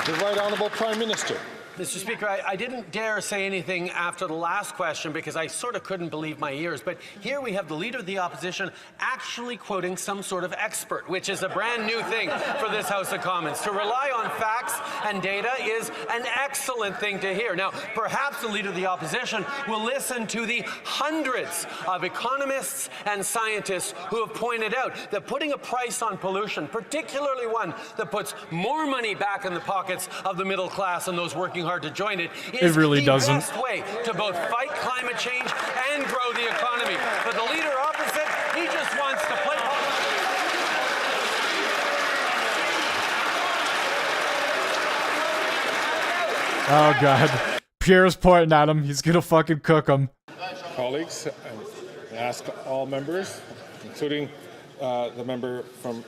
The Right Honourable Prime Minister. Mr. Speaker, I didn't dare say anything after the last question because I sort of couldn't believe my ears. But here we have the Leader of the Opposition actually quoting some sort of expert, which is a brand new thing for this House of Commons. To rely on facts and data is an excellent thing to hear. Now, perhaps the Leader of the Opposition will listen to the hundreds of economists and scientists who have pointed out that putting a price on pollution, particularly one that puts more money back in the pockets of the middle class and those working hard to join it, is really the doesn't. best way to both fight climate change and grow the economy. But the leader opposite, he just wants to play Oh, God. Pierre's pointing at him. He's gonna fucking cook him. Colleagues, I ask all members, including the member from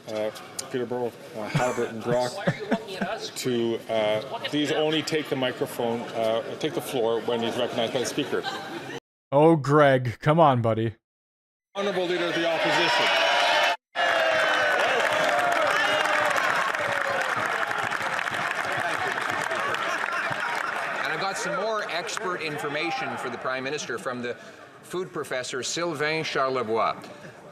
Peterborough, Haliburton Brock, to please only take the microphone, take the floor when he's recognized by the Speaker. Oh, Greg. Come on, buddy. Honourable Leader of the Opposition. And I've got some more expert information for the Prime Minister from the food professor Sylvain Charlebois,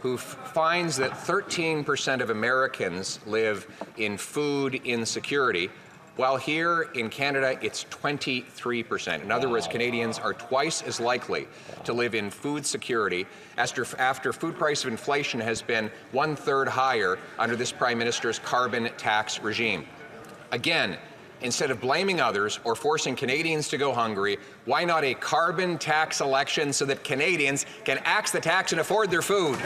who finds that 13% of Americans live in food insecurity, while here in Canada it's 23%. In other words, Canadians are twice as likely to live in food security after food price of inflation has been 1/3 higher under this Prime Minister's carbon tax regime. Again, instead of blaming others or forcing Canadians to go hungry, why not a carbon tax election so that Canadians can axe the tax and afford their food?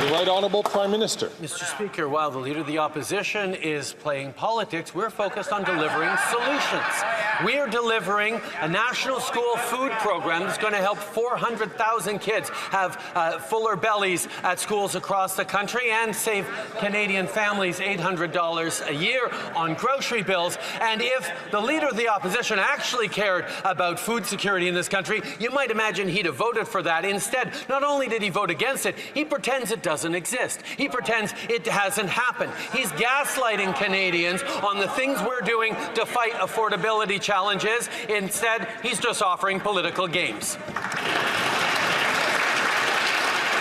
The Right Honourable Prime Minister. Mr. Speaker, while the Leader of the Opposition is playing politics, we're focused on delivering solutions. We are delivering a national school food program that's going to help 400,000 kids have fuller bellies at schools across the country and save Canadian families $800 a year on grocery bills. And if the Leader of the Opposition actually cared about food security in this country, you might imagine he'd have voted for that. Instead, not only did he vote against it, he pretends it doesn't exist. He pretends it hasn't happened. He's gaslighting Canadians on the things we're doing to fight affordability challenges. Instead, he's just offering political games.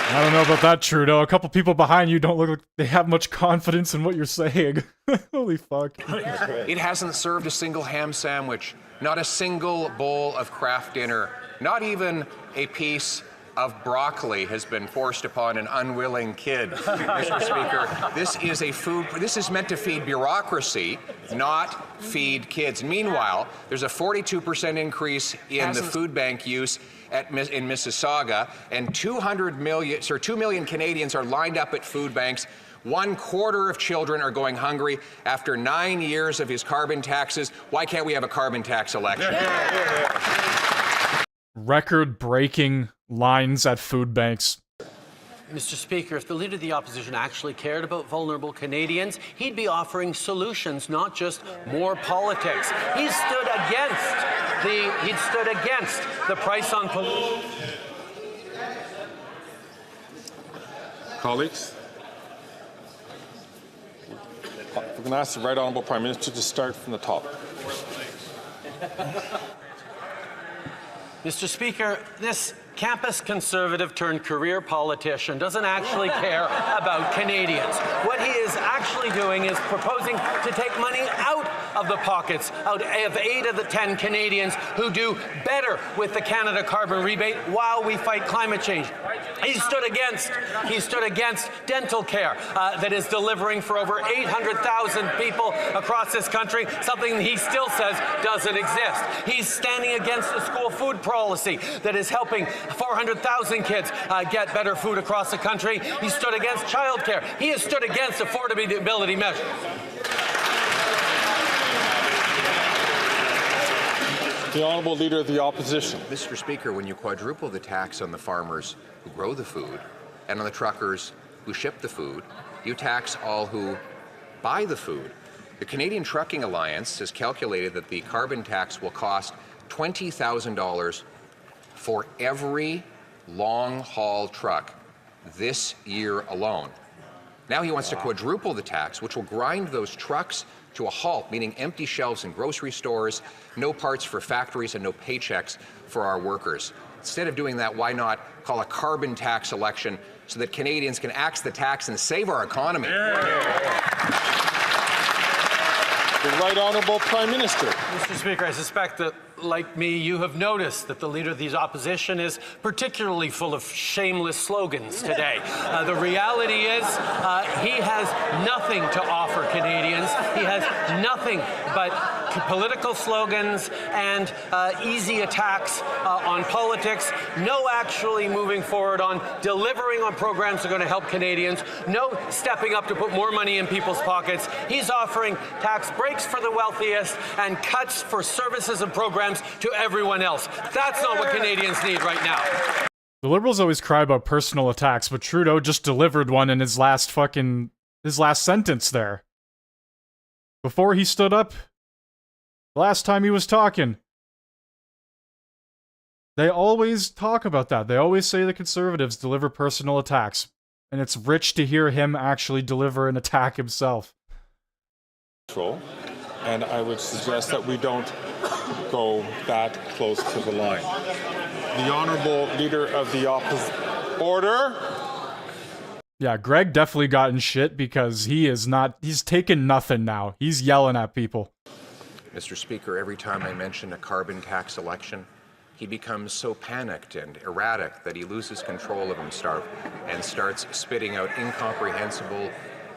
I don't know about that, Trudeau. A couple people behind you don't look like they have much confidence in what you're saying. Holy fuck. It hasn't served a single ham sandwich, not a single bowl of Kraft dinner, not even a piece of broccoli has been forced upon an unwilling kid. Mr. Speaker, this is meant to feed bureaucracy, not feed kids. Meanwhile, there's a 42% increase in the food bank use in Mississauga, and 2 million Canadians are lined up at food banks. 1/4 of children are going hungry after 9 years of his carbon taxes. Why can't we have a carbon tax election? Record-breaking lines at food banks. Mr. Speaker, if the Leader of the Opposition actually cared about vulnerable Canadians, he'd be offering solutions, not just more politics. He stood against the price on pollution. Colleagues, we're going to ask the Right Honourable Prime Minister to start from the top. Mr. Speaker, this campus conservative turned career politician doesn't actually care about Canadians. What he is actually doing is proposing to take money out of the pockets of 8 of the 10 Canadians who do better with the Canada carbon rebate while we fight climate change. He stood against dental care that is delivering for over 800,000 people across this country, something he still says doesn't exist. He's standing against a school food policy that is helping 400,000 kids get better food across the country. He stood against childcare. He has stood against affordability measures. The Honourable Leader of the Opposition. Mr. Speaker, when you quadruple the tax on the farmers who grow the food and on the truckers who ship the food, you tax all who buy the food. The Canadian Trucking Alliance has calculated that the carbon tax will cost $20,000 for every long-haul truck this year alone. Now he wants to quadruple the tax, which will grind those trucks to a halt, meaning empty shelves in grocery stores, no parts for factories, and no paychecks for our workers. Instead of doing that, why not call a carbon tax election so that Canadians can axe the tax and save our economy? The Right Honourable Prime Minister. Mr. Speaker, I suspect that, like me, you have noticed that the Leader of the Opposition is particularly full of shameless slogans today. The reality is he has nothing to offer Canadians. He has nothing but political slogans and easy attacks on politics. No actually moving forward on delivering on programs that are going to help Canadians. No stepping up to put more money in people's pockets. He's offering tax breaks for the wealthiest and cuts for services and programs to everyone else. That's not what Canadians need right now. The Liberals always cry about personal attacks, but Trudeau just delivered one in his last sentence there. Before he stood up, the last time he was talking. They always talk about that. They always say the Conservatives deliver personal attacks. And it's rich to hear him actually deliver an attack himself. And I would suggest that we don't go that close to the line. The Honourable Leader of the Opposition. Order! Yeah, Greg definitely got in shit because he's taken nothing now. He's yelling at people. Mr. Speaker, every time I mention a carbon tax election, he becomes so panicked and erratic that he loses control of himself and starts spitting out incomprehensible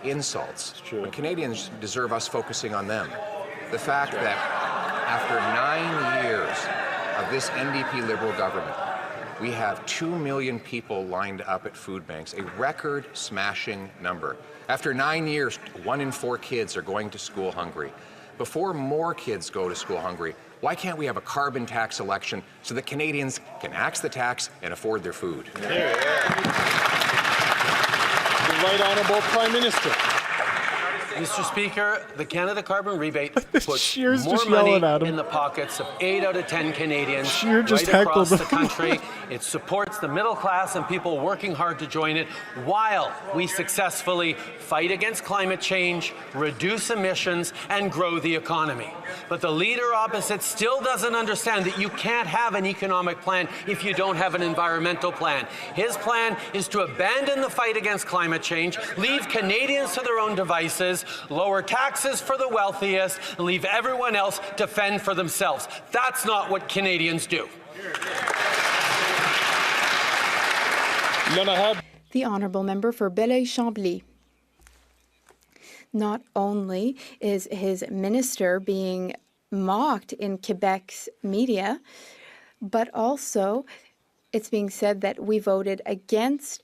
insults. But Canadians deserve us focusing on them. The fact that after 9 years of this NDP Liberal government, we have 2 million people lined up at food banks, a record-smashing number. After 9 years, 1 in 4 kids are going to school hungry. Before more kids go to school hungry, why can't we have a carbon tax election so that Canadians can axe the tax and afford their food? The Right Honourable Prime Minister. Mr. Speaker, the Canada Carbon Rebate puts Shear's more just money yelling at him. in the pockets of 8 out of 10 Canadians Shear just right across heckled the him. country. It supports the middle class and people working hard to join it while we successfully fight against climate change, reduce emissions, and grow the economy. But the leader opposite still doesn't understand that you can't have an economic plan if you don't have an environmental plan. His plan is to abandon the fight against climate change, leave Canadians to their own devices, lower taxes for the wealthiest, and leave everyone else to fend for themselves. That's not what Canadians do. The Honourable Member for Belleuil-Chambly. Not only is his minister being mocked in Quebec's media, but also it's being said that we voted against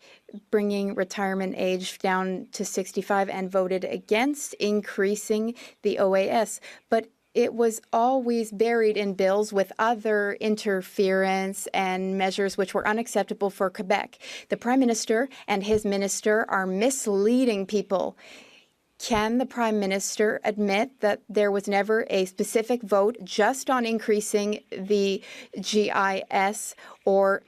bringing retirement age down to 65 and voted against increasing the OAS. But it was always buried in bills with other interference and measures which were unacceptable for Quebec. The Prime Minister and his minister are misleading people. Can the Prime Minister admit that there was never a specific vote just on increasing the GIS or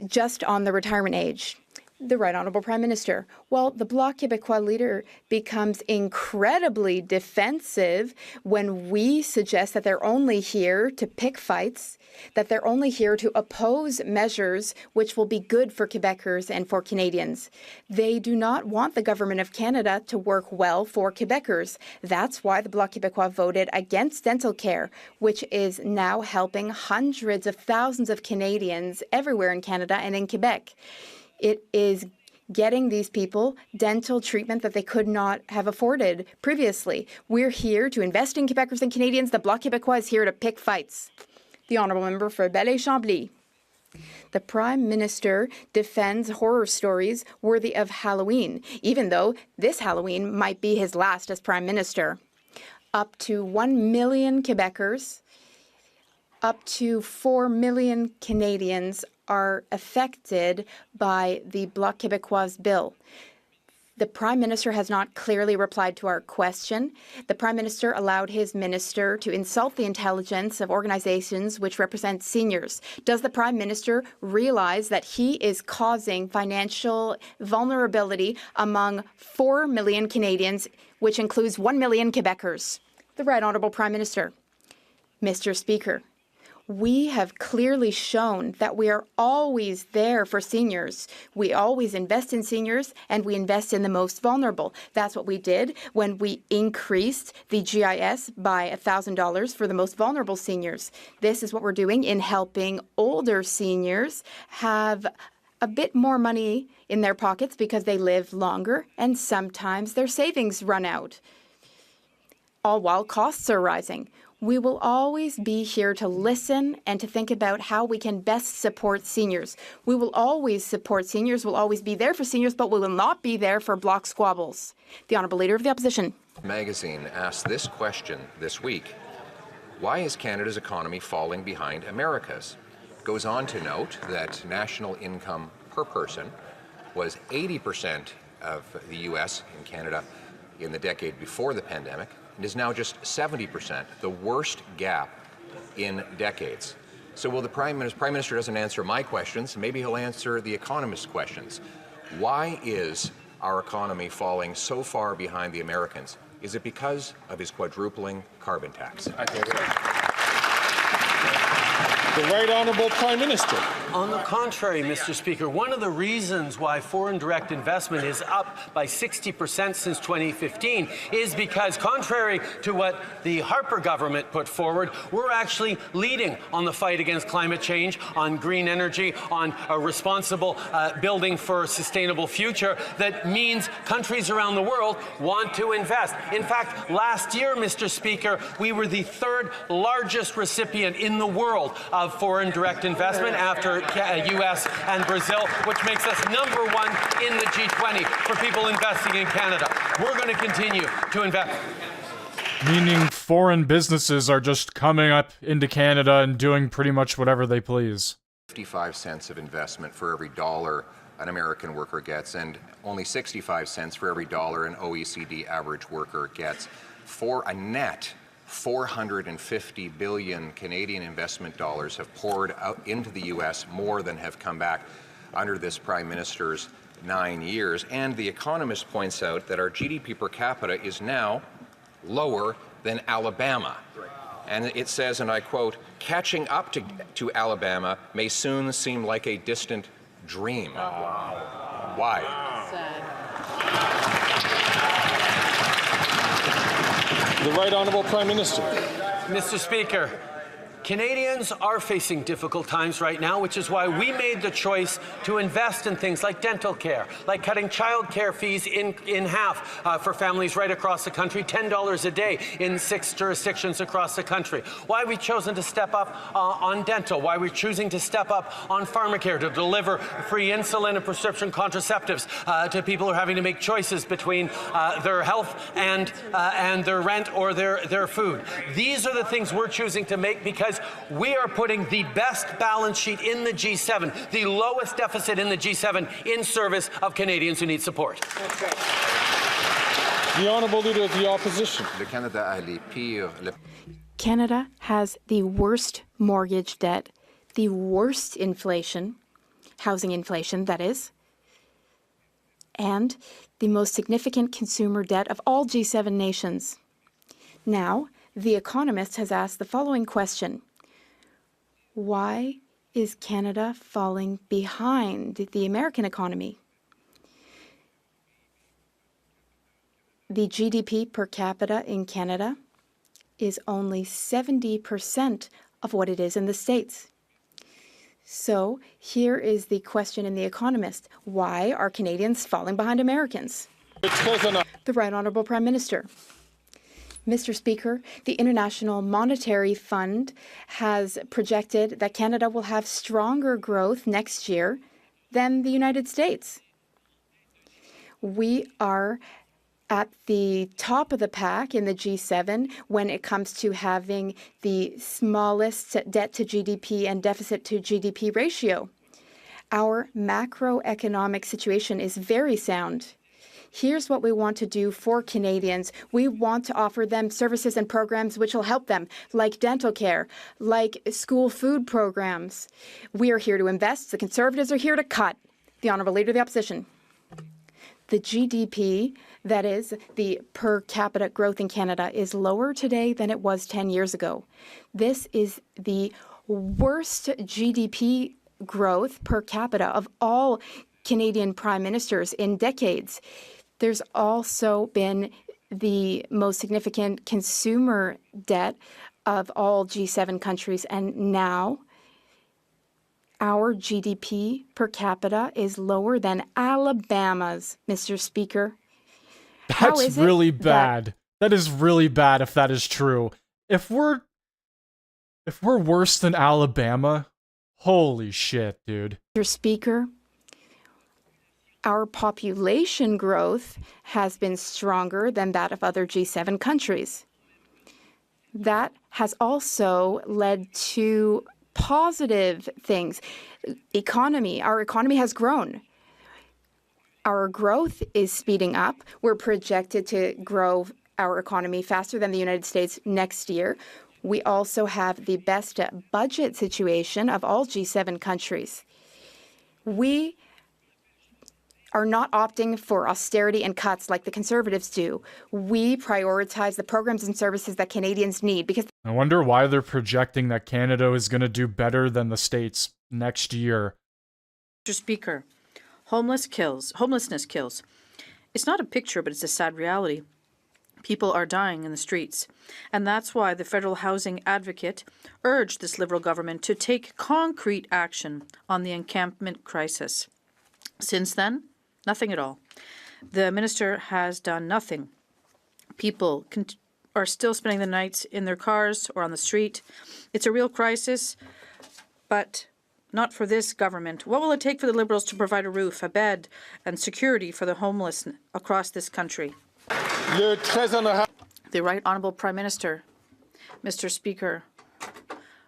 just on the retirement age? The Right Honourable Prime Minister. Well, the Bloc Québécois leader becomes incredibly defensive when we suggest that they're only here to pick fights, that they're only here to oppose measures which will be good for Quebecers and for Canadians. They do not want the Government of Canada to work well for Quebecers. That's why the Bloc Québécois voted against dental care, which is now helping hundreds of thousands of Canadians everywhere in Canada and in Quebec. It is getting these people dental treatment that they could not have afforded previously. We're here to invest in Quebecers and Canadians. The Bloc Québécois is here to pick fights. The Honourable Member for Belleuil-Chambly. The Prime Minister defends horror stories worthy of Halloween, even though this Halloween might be his last as Prime Minister. Up to 1 million Quebecers, up to 4 million Canadians are affected by the Bloc Québécois bill. The Prime Minister has not clearly replied to our question. The Prime Minister allowed his minister to insult the intelligence of organizations which represent seniors. Does the Prime Minister realize that he is causing financial vulnerability among 4 million Canadians, which includes 1 million Quebecers? The Right Honourable Prime Minister. Mr. Speaker, we have clearly shown that we are always there for seniors. We always invest in seniors and we invest in the most vulnerable. That's what we did when we increased the GIS by $1,000 for the most vulnerable seniors. This is what we're doing in helping older seniors have a bit more money in their pockets because they live longer and sometimes their savings run out, all while costs are rising. We will always be here to listen and to think about how we can best support seniors. We will always support seniors, we'll always be there for seniors, but we will not be there for bloc squabbles. The Honourable Leader of the Opposition. Magazine asked this question this week: why is Canada's economy falling behind America's? It goes on to note that national income per person was 80% of the U.S. and Canada in the decade before the pandemic, and is now just 70%, the worst gap in decades. So will the Prime Minister doesn't answer my questions, maybe he'll answer the economist's questions. Why is our economy falling so far behind the Americans? Is it because of his quadrupling carbon tax? The Right Honourable Prime Minister. On the contrary, Mr. Speaker, one of the reasons why foreign direct investment is up by 60% since 2015 is because, contrary to what the Harper government put forward, we're actually leading on the fight against climate change, on green energy, on a responsible building for a sustainable future that means countries around the world want to invest. In fact, last year, Mr. Speaker, we were the 3rd largest recipient in the world of foreign direct investment after U.S. and Brazil, which makes us #1 in the G20 for people investing in Canada. We're going to continue to invest. Meaning foreign businesses are just coming up into Canada and doing pretty much whatever they please. 55 cents of investment for every dollar an American worker gets, and only 65 cents for every dollar an OECD average worker gets. For a net 450 billion Canadian investment dollars have poured out into the U.S., more than have come back under this Prime Minister's 9 years. And The Economist points out that our GDP per capita is now lower than Alabama. And it says, and I quote, "Catching up to Alabama may soon seem like a distant dream." Why? The Right Honourable Prime Minister. Mr. Speaker, Canadians are facing difficult times right now, which is why we made the choice to invest in things like dental care, like cutting child care fees in half for families right across the country, $10 a day in 6 jurisdictions across the country. Why we've chosen to step up on dental, why we're choosing to step up on pharmacare to deliver free insulin and prescription contraceptives to people who are having to make choices between their health and their rent or their food. These are the things we're choosing to make because we are putting the best balance sheet in the G7, the lowest deficit in the G7, in service of Canadians who need support. The Honourable Leader of the Opposition. Canada has the worst mortgage debt, the worst inflation, housing inflation, that is, and the most significant consumer debt of all G7 nations. Now, The Economist has asked the following question: why is Canada falling behind the American economy? The GDP per capita in Canada is only 70% of what it is in the States. So here is the question in The Economist: why are Canadians falling behind Americans? The Right Honourable Prime Minister. Mr. Speaker, the International Monetary Fund has projected that Canada will have stronger growth next year than the United States. We are at the top of the pack in the G7 when it comes to having the smallest debt to GDP and deficit to GDP ratio. Our macroeconomic situation is very sound. Here's what we want to do for Canadians. We want to offer them services and programs which will help them, like dental care, like school food programs. We are here to invest. The Conservatives are here to cut. The Honourable Leader of the Opposition. The GDP, that is, the per capita growth in Canada, is lower today than it was 10 years ago. This is the worst GDP growth per capita of all Canadian prime ministers in decades. There's also been the most significant consumer debt of all G7 countries, and now our GDP per capita is lower than Alabama's, Mr. Speaker. That's really bad. That is really bad if that is true. If we're worse than Alabama, holy shit, dude. Mr. Speaker, our population growth has been stronger than that of other G7 countries. That has also led to positive things. Our economy has grown. Our growth is speeding up. We're projected to grow our economy faster than the United States next year. We also have the best budget situation of all G7 countries. We are not opting for austerity and cuts like the Conservatives do. We prioritize the programs and services that Canadians need because I wonder why they're projecting that Canada is going to do better than the States next year. Mr. Speaker, homelessness kills. It's not a picture, but it's a sad reality. People are dying in the streets. And that's why the federal housing advocate urged this Liberal government to take concrete action on the encampment crisis. Since then, nothing at all. The minister has done nothing. People are still spending the nights in their cars or on the street. It's a real crisis, but not for this government. What will it take for the Liberals to provide a roof, a bed, and security for the homeless across this country? The Right Honourable Prime Minister. Mr. Speaker,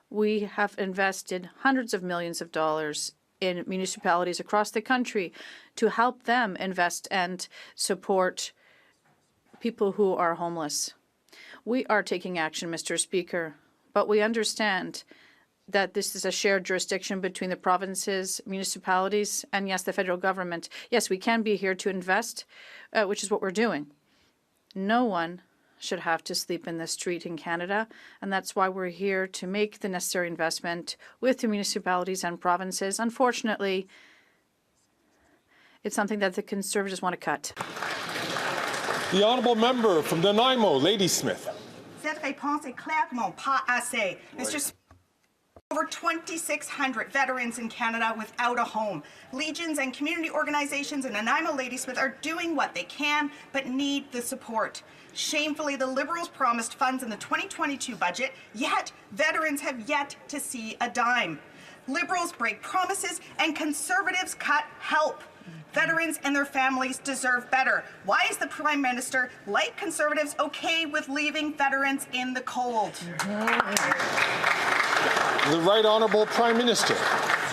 we have invested hundreds of millions of dollars in municipalities across the country to help them invest and support people who are homeless. We are taking action, Mr. Speaker, but we understand that this is a shared jurisdiction between the provinces, municipalities, and yes, the federal government. Yes, we can be here to invest, which is what we're doing. No one should have to sleep in the street in Canada, and that's why we're here to make the necessary investment with the municipalities and provinces. Unfortunately, it's something that the Conservatives want to cut. The honourable member from Nanaimo, Ladysmith. Cette réponse est clairement pas assez. Mr. Over 2,600 veterans in Canada without a home. Legions and community organizations in Nanaimo Ladysmith are doing what they can, but need the support. Shamefully, the Liberals promised funds in the 2022 budget, yet veterans have yet to see a dime. Liberals break promises and Conservatives cut help. Veterans and their families deserve better. Why is the Prime Minister, like Conservatives, okay with leaving veterans in the cold? The Right Honourable Prime Minister.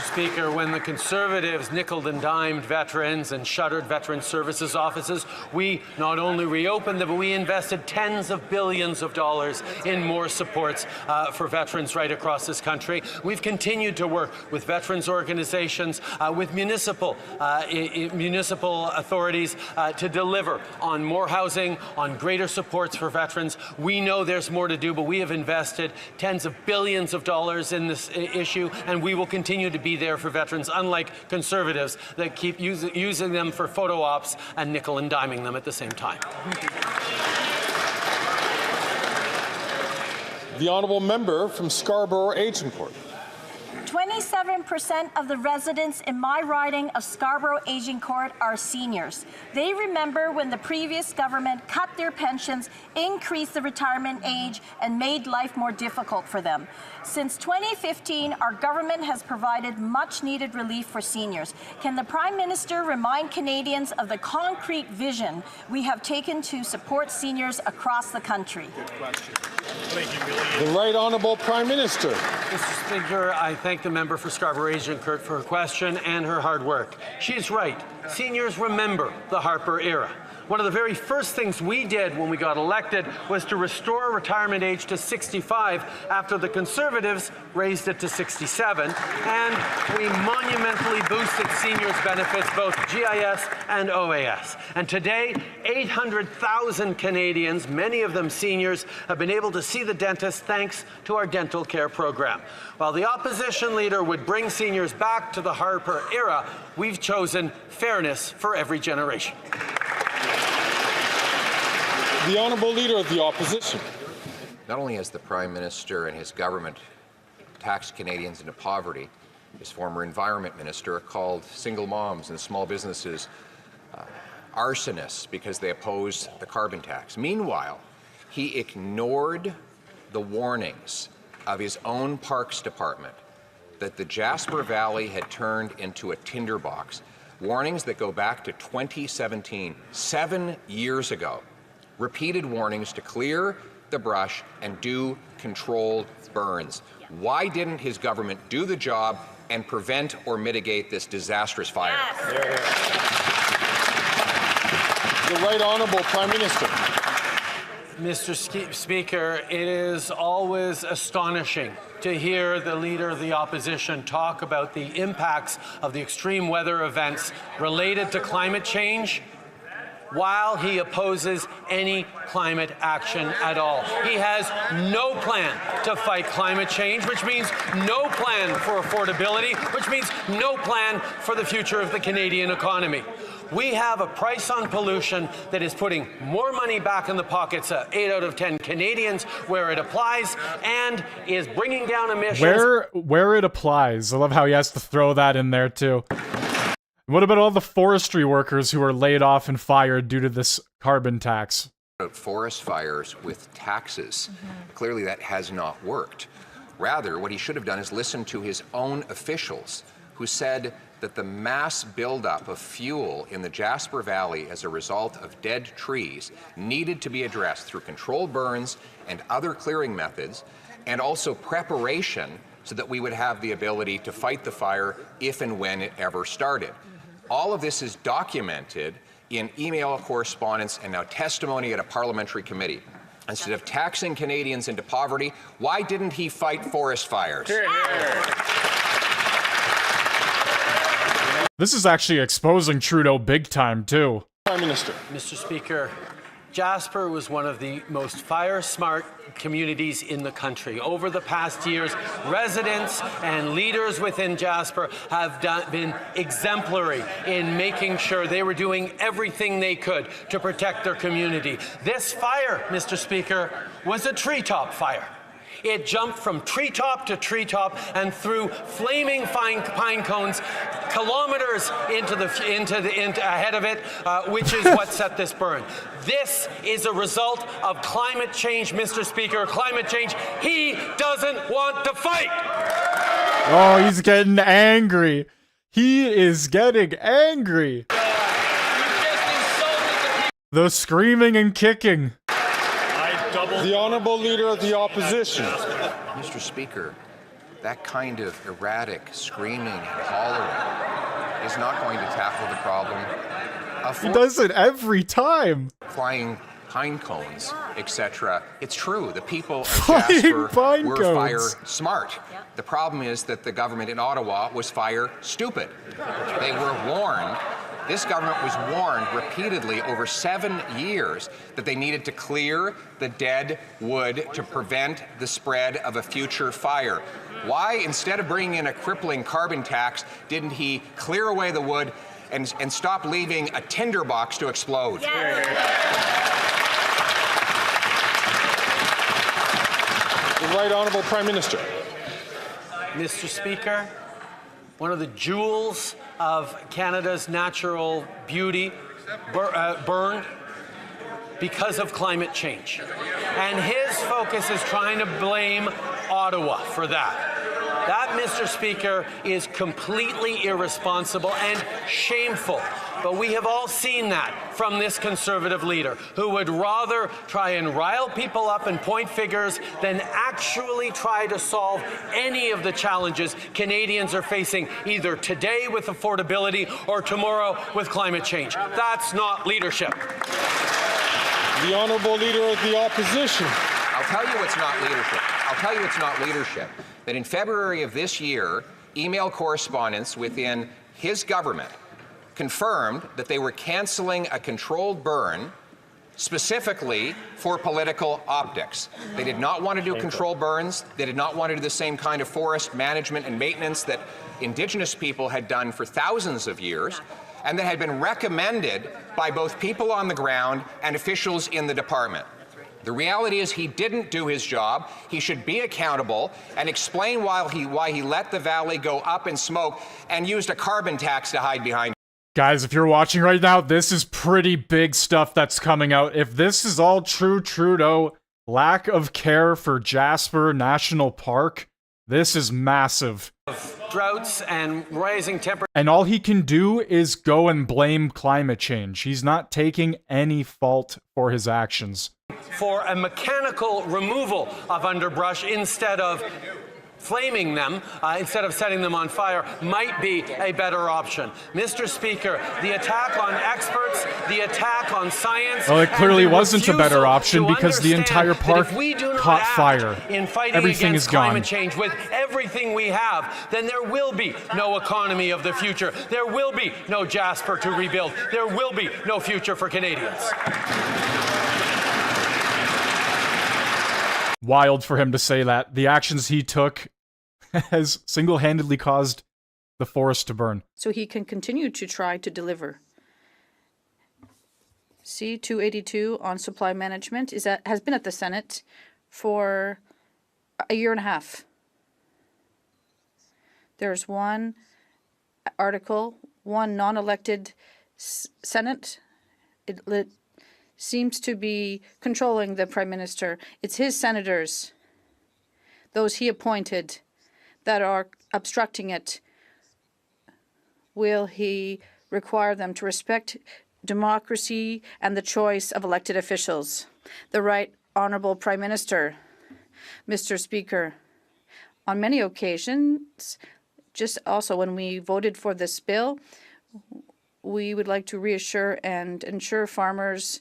Speaker, when the Conservatives nickeled and dimed veterans and shuttered veteran services offices, we not only reopened them, but we invested tens of billions of dollars in more supports for veterans right across this country. We've continued to work with veterans organizations, with municipal authorities to deliver on more housing, on greater supports for veterans. We know there's more to do, but we have invested tens of billions of dollars in this issue, and we will continue to be there for veterans, unlike Conservatives that keep using them for photo ops and nickel and diming them at the same time. The honourable member from Scarborough Agincourt. 27% of the residents in my riding of Scarborough Agincourt are seniors. They remember when the previous government cut their pensions, increased the retirement age, and made life more difficult for them. Since 2015, our government has provided much-needed relief for seniors. Can the Prime Minister remind Canadians of the concrete vision we have taken to support seniors across the country? Good question. Thank you, the Right Honourable Prime Minister. Mr. Speaker, I thank the member for Scarborough Agincourt for her question and her hard work. She's right. Seniors remember the Harper era. One of the very first things we did when we got elected was to restore retirement age to 65 after the Conservatives raised it to 67, and we monumentally boosted seniors' benefits, both GIS and OAS. And today, 800,000 Canadians, many of them seniors, have been able to see the dentist thanks to our dental care program. While the opposition leader would bring seniors back to the Harper era, we've chosen fairness for every generation. The Honourable Leader of the Opposition. Not only has the Prime Minister and his government taxed Canadians into poverty, his former Environment Minister called single moms and small businesses arsonists because they opposed the carbon tax. Meanwhile, he ignored the warnings of his own Parks Department that the Jasper Valley had turned into a tinderbox. Warnings that go back to 2017, 7 years ago. Repeated warnings to clear the brush and do controlled burns. Why didn't his government do the job and prevent or mitigate this disastrous fire? Yes. The Right Honourable Prime Minister. Mr. Speaker, it is always astonishing to hear the Leader of the Opposition talk about the impacts of the extreme weather events related to climate change while he opposes any climate action at all. He has no plan to fight climate change, which means no plan for affordability, which means no plan for the future of the Canadian economy. We have a price on pollution that is putting more money back in the pockets of 8 out of 10 Canadians where it applies and is bringing down emissions. Where it applies. I love how he has to throw that in there too. What about all the forestry workers who are laid off and fired due to this carbon tax? Forest fires with taxes. Clearly that has not worked. Rather, what he should have done is listen to his own officials who said that the mass buildup of fuel in the Jasper Valley as a result of dead trees needed to be addressed through controlled burns and other clearing methods, and also preparation so that we would have the ability to fight the fire if and when it ever started. All of this is documented in email correspondence and now testimony at a parliamentary committee. Instead of taxing Canadians into poverty, why didn't he fight forest fires? This is actually exposing Trudeau big time, too. Prime Minister. Mr. Speaker, Jasper was one of the most fire-smart communities in the country. Over the past years, residents and leaders within Jasper have been exemplary in making sure they were doing everything they could to protect their community. This fire, Mr. Speaker, was a treetop fire. It jumped from treetop to treetop and through flaming pine cones kilometers ahead of it, which is what set this burn. This is a result of climate change, Mr. Speaker. Climate change he doesn't want to fight. Oh, he's getting angry. He is getting angry. The screaming and kicking. The Honourable Leader of the Opposition. Mr. Speaker, that kind of erratic screaming and hollering is not going to tackle the problem. He does it every time. Flying pine cones, etc. It's true, the people of Jasper were fire smart. The problem is that the government in Ottawa was fire stupid. They were warned. This government was warned repeatedly over 7 years that they needed to clear the dead wood to prevent the spread of a future fire. Why, instead of bringing in a crippling carbon tax, didn't he clear away the wood and stop leaving a tinderbox to explode? The Right Honourable Prime Minister. Mr. Speaker, one of the jewels of Canada's natural beauty burned because of climate change. And his focus is trying to blame Ottawa for that. That, Mr. Speaker, is completely irresponsible and shameful. But we have all seen that from this Conservative leader, who would rather try and rile people up and point figures than actually try to solve any of the challenges Canadians are facing, either today with affordability or tomorrow with climate change. That's not leadership. The Honourable Leader of the Opposition. I'll tell you what's not leadership. I'll tell you it's not leadership. That in February of this year, email correspondence within his government confirmed that they were canceling a controlled burn specifically for political optics. They did not want to do controlled burns. They did not want to do the same kind of forest management and maintenance that Indigenous people had done for thousands of years, and that had been recommended by both people on the ground and officials in the department. The reality is he didn't do his job. He should be accountable and explain why he let the valley go up in smoke and used a carbon tax to hide behind. Guys, if you're watching right now, this is pretty big stuff that's coming out. If this is all true, Trudeau, lack of care for Jasper National Park, this is massive. Droughts and rising temperatures. And all he can do is go and blame climate change. He's not taking any fault for his actions. For a mechanical removal of underbrush instead of flaming them, instead of setting them on fire, might be a better option. Mr. Speaker, the attack on experts, the attack on science... Well, it clearly wasn't a better option because the entire park caught fire. In fighting Everything is gone. climate change with everything we have, then there will be no economy of the future. There will be no Jasper to rebuild. There will be no future for Canadians. Wild for him to say that. The actions he took has single-handedly caused the forest to burn. So he can continue to try to deliver. C-282 on supply management has been at the Senate for a year and a half. There's one article, one non-elected Senate. It seems to be controlling the Prime Minister. It's his senators those he appointed that are obstructing it, will he require them to respect democracy and the choice of elected officials? The Right Honourable Prime Minister, Mr. Speaker, on many occasions, just also when we voted for this bill, we would like to reassure and ensure farmers,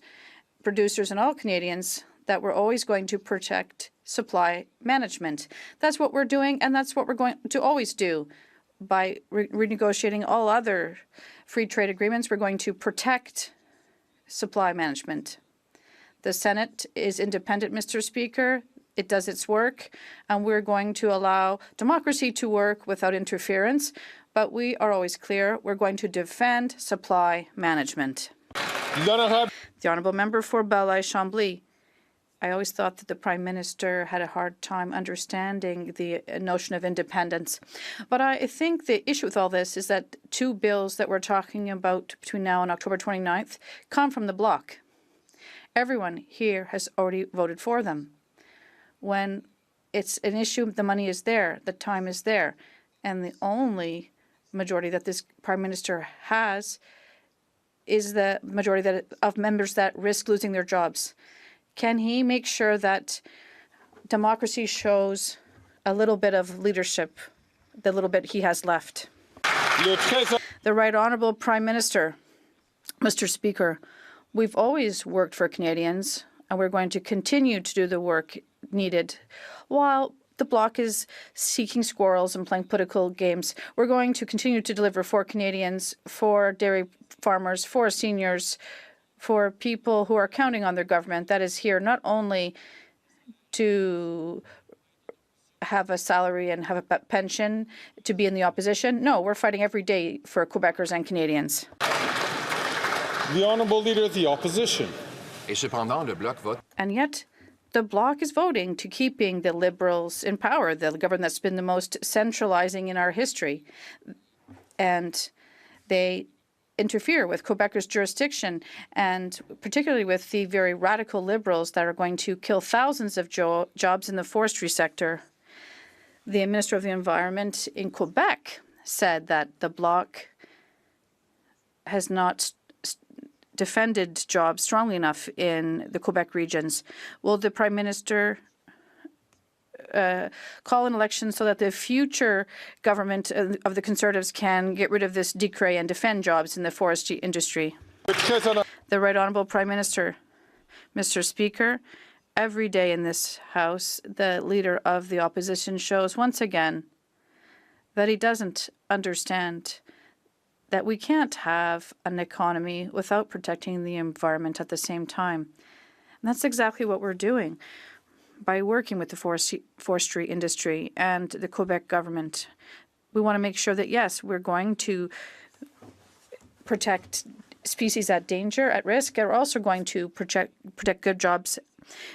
producers, and all Canadians that we're always going to protect supply management. That's what we're doing, and that's what we're going to always do. By renegotiating all other free trade agreements, we're going to protect supply management. The Senate is independent, Mr. Speaker. It does its work, and we're going to allow democracy to work without interference. But we are always clear, we're going to defend supply management. The Honourable Member for Balaye-Chambly. I always thought that the Prime Minister had a hard time understanding the notion of independence. But I think the issue with all this is that two bills that we're talking about between now and October 29th come from the bloc. Everyone here has already voted for them. When it's an issue, the money is there, the time is there, and the only majority that this Prime Minister has is the majority of members that risk losing their jobs. Can he make sure that democracy shows a little bit of leadership, the little bit he has left? The Right Honourable Prime Minister, Mr. Speaker, we've always worked for Canadians, and we're going to continue to do the work needed. While the bloc is seeking squirrels and playing political games, we're going to continue to deliver for Canadians, for dairy farmers, for seniors, for people who are counting on their government that is here not only to have a salary and have a pension, to be in the opposition. No, we're fighting every day for Quebecers and Canadians. The Honourable Leader of the Opposition. And yet, the Bloc is voting to keeping the Liberals in power, the government that's been the most centralizing in our history. And they interfere with Quebecers' jurisdiction, and particularly with the very radical Liberals that are going to kill thousands of jobs in the forestry sector. The Minister of the Environment in Quebec said that the Bloc has not defended jobs strongly enough in the Quebec regions. Will the Prime Minister call an election so that the future government of the Conservatives can get rid of this decree and defend jobs in the forestry industry? The Right Honourable Prime Minister. Mr. Speaker, every day in this House, the Leader of the Opposition shows once again that he doesn't understand that we can't have an economy without protecting the environment at the same time. And that's exactly what we're doing by working with the forestry industry and the Quebec government. We want to make sure that, yes, we're going to protect species at danger, at risk, and we're also going to protect good jobs,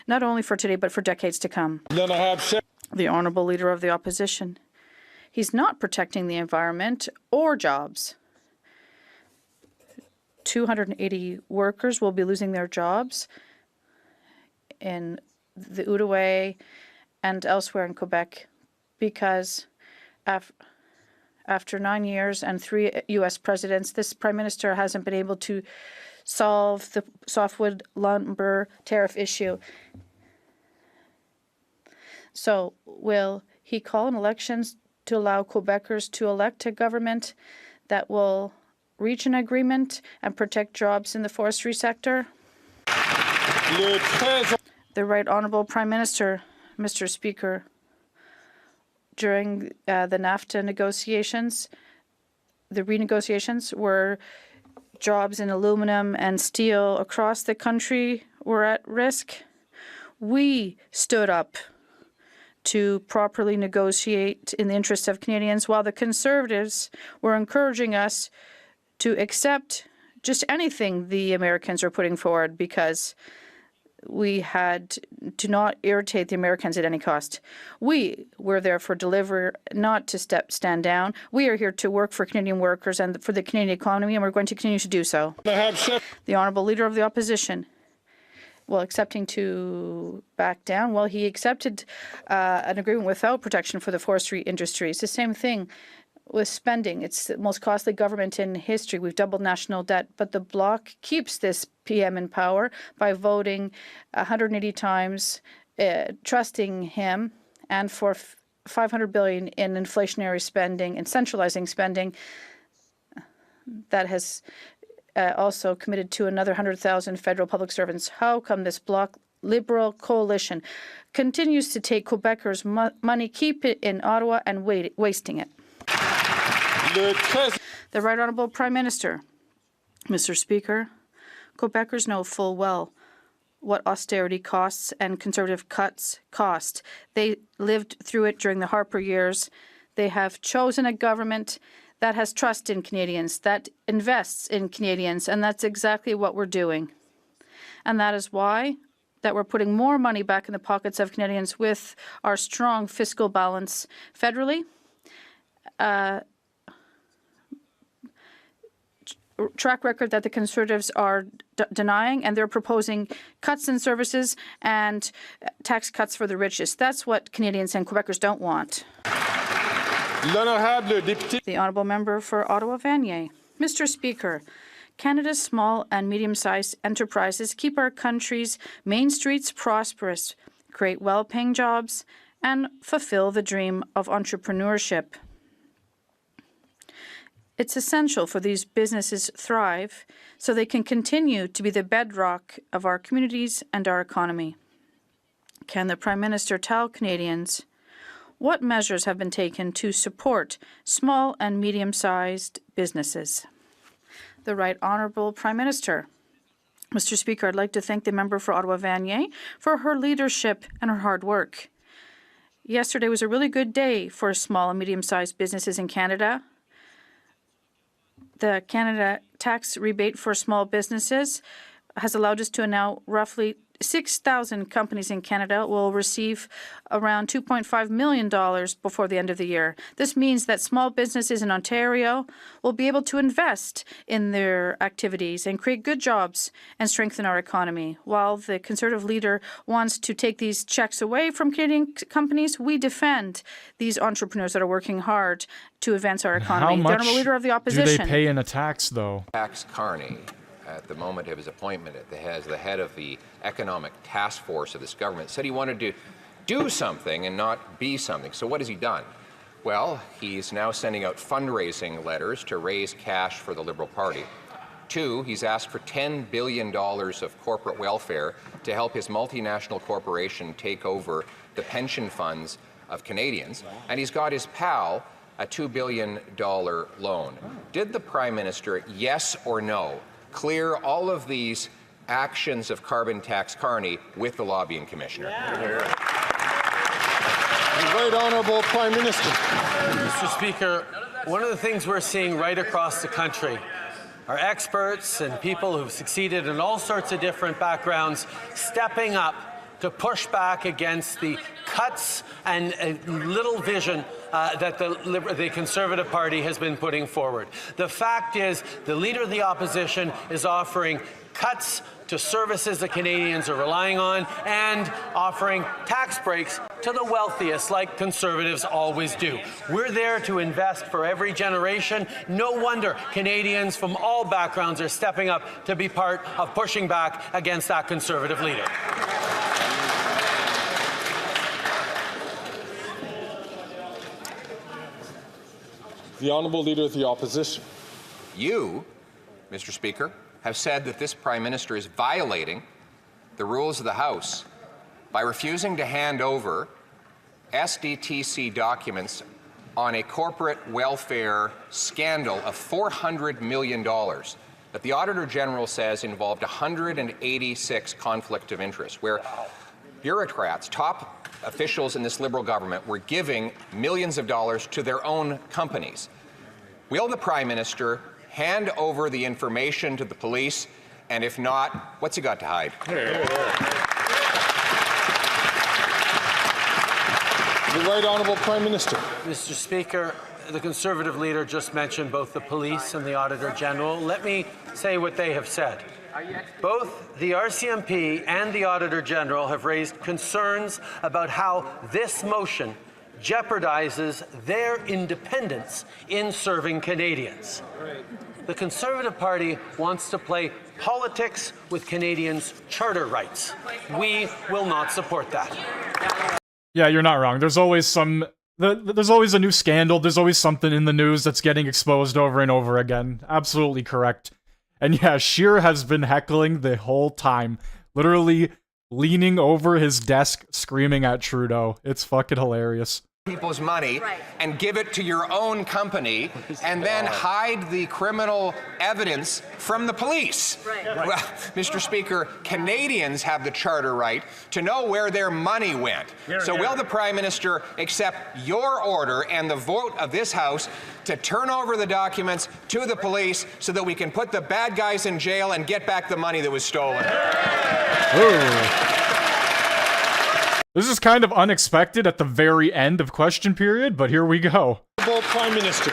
not only for today, but for decades to come. The Honourable Leader of the Opposition. He's not protecting the environment or jobs. 280 workers will be losing their jobs in the Outaouais and elsewhere in Quebec because after 9 years and 3 U.S. presidents, this Prime Minister hasn't been able to solve the softwood lumber tariff issue. So will he call an election to allow Quebecers to elect a government that will reach an agreement and protect jobs in the forestry sector? The Right Honourable Prime Minister, Mr. Speaker, during the NAFTA negotiations, the renegotiations where jobs in aluminum and steel across the country were at risk, we stood up to properly negotiate in the interest of Canadians, while the Conservatives were encouraging us to accept just anything the Americans were putting forward because we had to not irritate the Americans at any cost. We were there for deliver, not to stand down. We are here to work for Canadian workers and for the Canadian economy, and we're going to continue to do so. The Honourable Leader of the Opposition. Well, accepting to back down. Well, he accepted an agreement without protection for the forestry industry. It's the same thing with spending. It's the most costly government in history. We've doubled national debt, but the Bloc keeps this PM in power by voting 180 times, trusting him, and for $500 billion in inflationary spending and centralizing spending that has also committed to another 100,000 federal public servants. How come this Bloc Liberal coalition continues to take Quebecers' money, keep it in Ottawa, and wasting it? The Right Honourable Prime Minister. Mr. Speaker, Quebecers know full well what austerity costs and Conservative cuts cost. They lived through it during the Harper years. They have chosen a government that has trust in Canadians, that invests in Canadians, and that's exactly what we're doing. And that is why that we're putting more money back in the pockets of Canadians with our strong fiscal balance federally, track record that the Conservatives are denying, and they're proposing cuts in services and tax cuts for the richest. That's what Canadians and Quebecers don't want. The Honourable Member for Ottawa-Vanier. Mr. Speaker, Canada's small and medium-sized enterprises keep our country's main streets prosperous, create well-paying jobs, and fulfill the dream of entrepreneurship. It's essential for these businesses thrive so they can continue to be the bedrock of our communities and our economy. Can the Prime Minister tell Canadians what measures have been taken to support small and medium-sized businesses? The Right Honourable Prime Minister. Mr. Speaker, I'd like to thank the member for Ottawa-Vanier for her leadership and her hard work. Yesterday was a really good day for small and medium-sized businesses in Canada. The Canada tax rebate for small businesses has allowed us to now roughly 6,000 companies in Canada will receive around $2.5 million before the end of the year. This means that small businesses in Ontario will be able to invest in their activities and create good jobs and strengthen our economy. While the Conservative leader wants to take these checks away from Canadian companies, we defend these entrepreneurs that are working hard to advance our economy. How The Honourable Leader of the Opposition. Do they pay in a tax, though? Tax Carney, at the moment of his appointment as the head of the economic task force of this government, said he wanted to do something and not be something. So what has he done? Well, he's now sending out fundraising letters to raise cash for the Liberal Party. 2, he's asked for $10 billion of corporate welfare to help his multinational corporation take over the pension funds of Canadians. And he's got his pal a $2 billion loan. Did the Prime Minister, yes or no, clear all of these actions of carbon tax Carney with the lobbying commissioner? The Right Honourable Prime Minister. Mr. Speaker, one of the things we're seeing right across the country are experts and people who've succeeded in all sorts of different backgrounds stepping up to push back against the cuts and little vision that the Conservative Party has been putting forward. The fact is, the Leader of the Opposition is offering cuts to services that Canadians are relying on and offering tax breaks to the wealthiest, like Conservatives always do. We're there to invest for every generation. No wonder Canadians from all backgrounds are stepping up to be part of pushing back against that Conservative leader. The Honourable Leader of the Opposition. You, Mr. Speaker, have said that this Prime Minister is violating the rules of the House by refusing to hand over SDTC documents on a corporate welfare scandal of $400 million that the Auditor General says involved 186 conflict of interest, where bureaucrats, top officials in this Liberal government, were giving millions of dollars to their own companies. Will the Prime Minister hand over the information to the police? And if not, what's he got to hide? The Right Honourable Prime Minister. Mr. Speaker, the Conservative leader just mentioned both the police and the Auditor General. Let me say what they have said. Both the RCMP and the Auditor General have raised concerns about how this motion jeopardizes their independence in serving Canadians. The Conservative Party wants to play politics with Canadians' charter rights. We will not support that. Yeah, you're not wrong. There's always there's always a new scandal. There's always something in the news that's getting exposed over and over again. Absolutely correct. And yeah, Scheer has been heckling the whole time. Literally leaning over his desk, screaming at Trudeau. It's fucking hilarious. People's money and give it to your own company and then hide the criminal evidence from the police. Well, Mr. Speaker, Canadians have the charter right to know where their money went. So will the Prime Minister accept your order and the vote of this House to turn over the documents to the police so that we can put the bad guys in jail and get back the money that was stolen? Ooh. This is kind of unexpected at the very end of question period, but here we go. Prime Minister.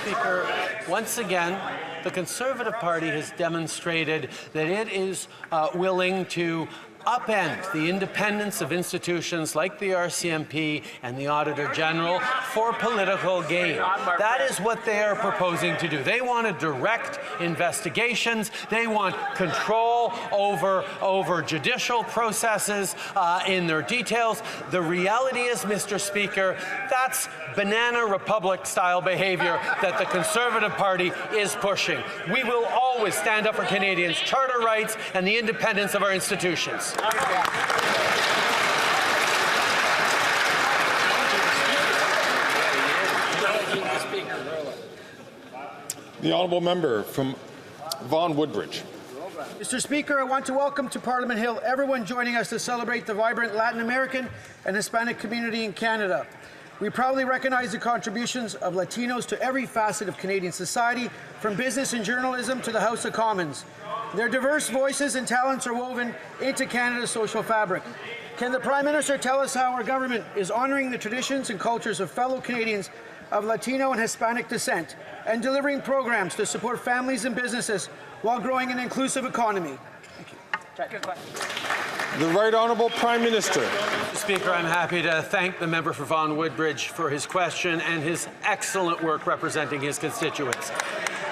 Speaker, once again, the Conservative Party has demonstrated that it is willing to upend the independence of institutions like the RCMP and the Auditor General for political gain. That is what they are proposing to do. They want to direct investigations. They want control over judicial processes in their details. The reality is, Mr. Speaker, that's banana republic style behavior that the Conservative Party is pushing. We will always stand up for Canadians' charter rights and the independence of our institutions. The honourable member from Vaughan Woodbridge. Mr. Speaker, I want to welcome to Parliament Hill everyone joining us to celebrate the vibrant Latin American and Hispanic community in Canada. We proudly recognize the contributions of Latinos to every facet of Canadian society, from business and journalism to the House of Commons. Their diverse voices and talents are woven into Canada's social fabric. Can the Prime Minister tell us how our government is honouring the traditions and cultures of fellow Canadians of Latino and Hispanic descent and delivering programs to support families and businesses while growing an inclusive economy? Good question. The Right Honourable Prime Minister. Speaker, I'm happy to thank the member for Vaughan Woodbridge for his question and his excellent work representing his constituents.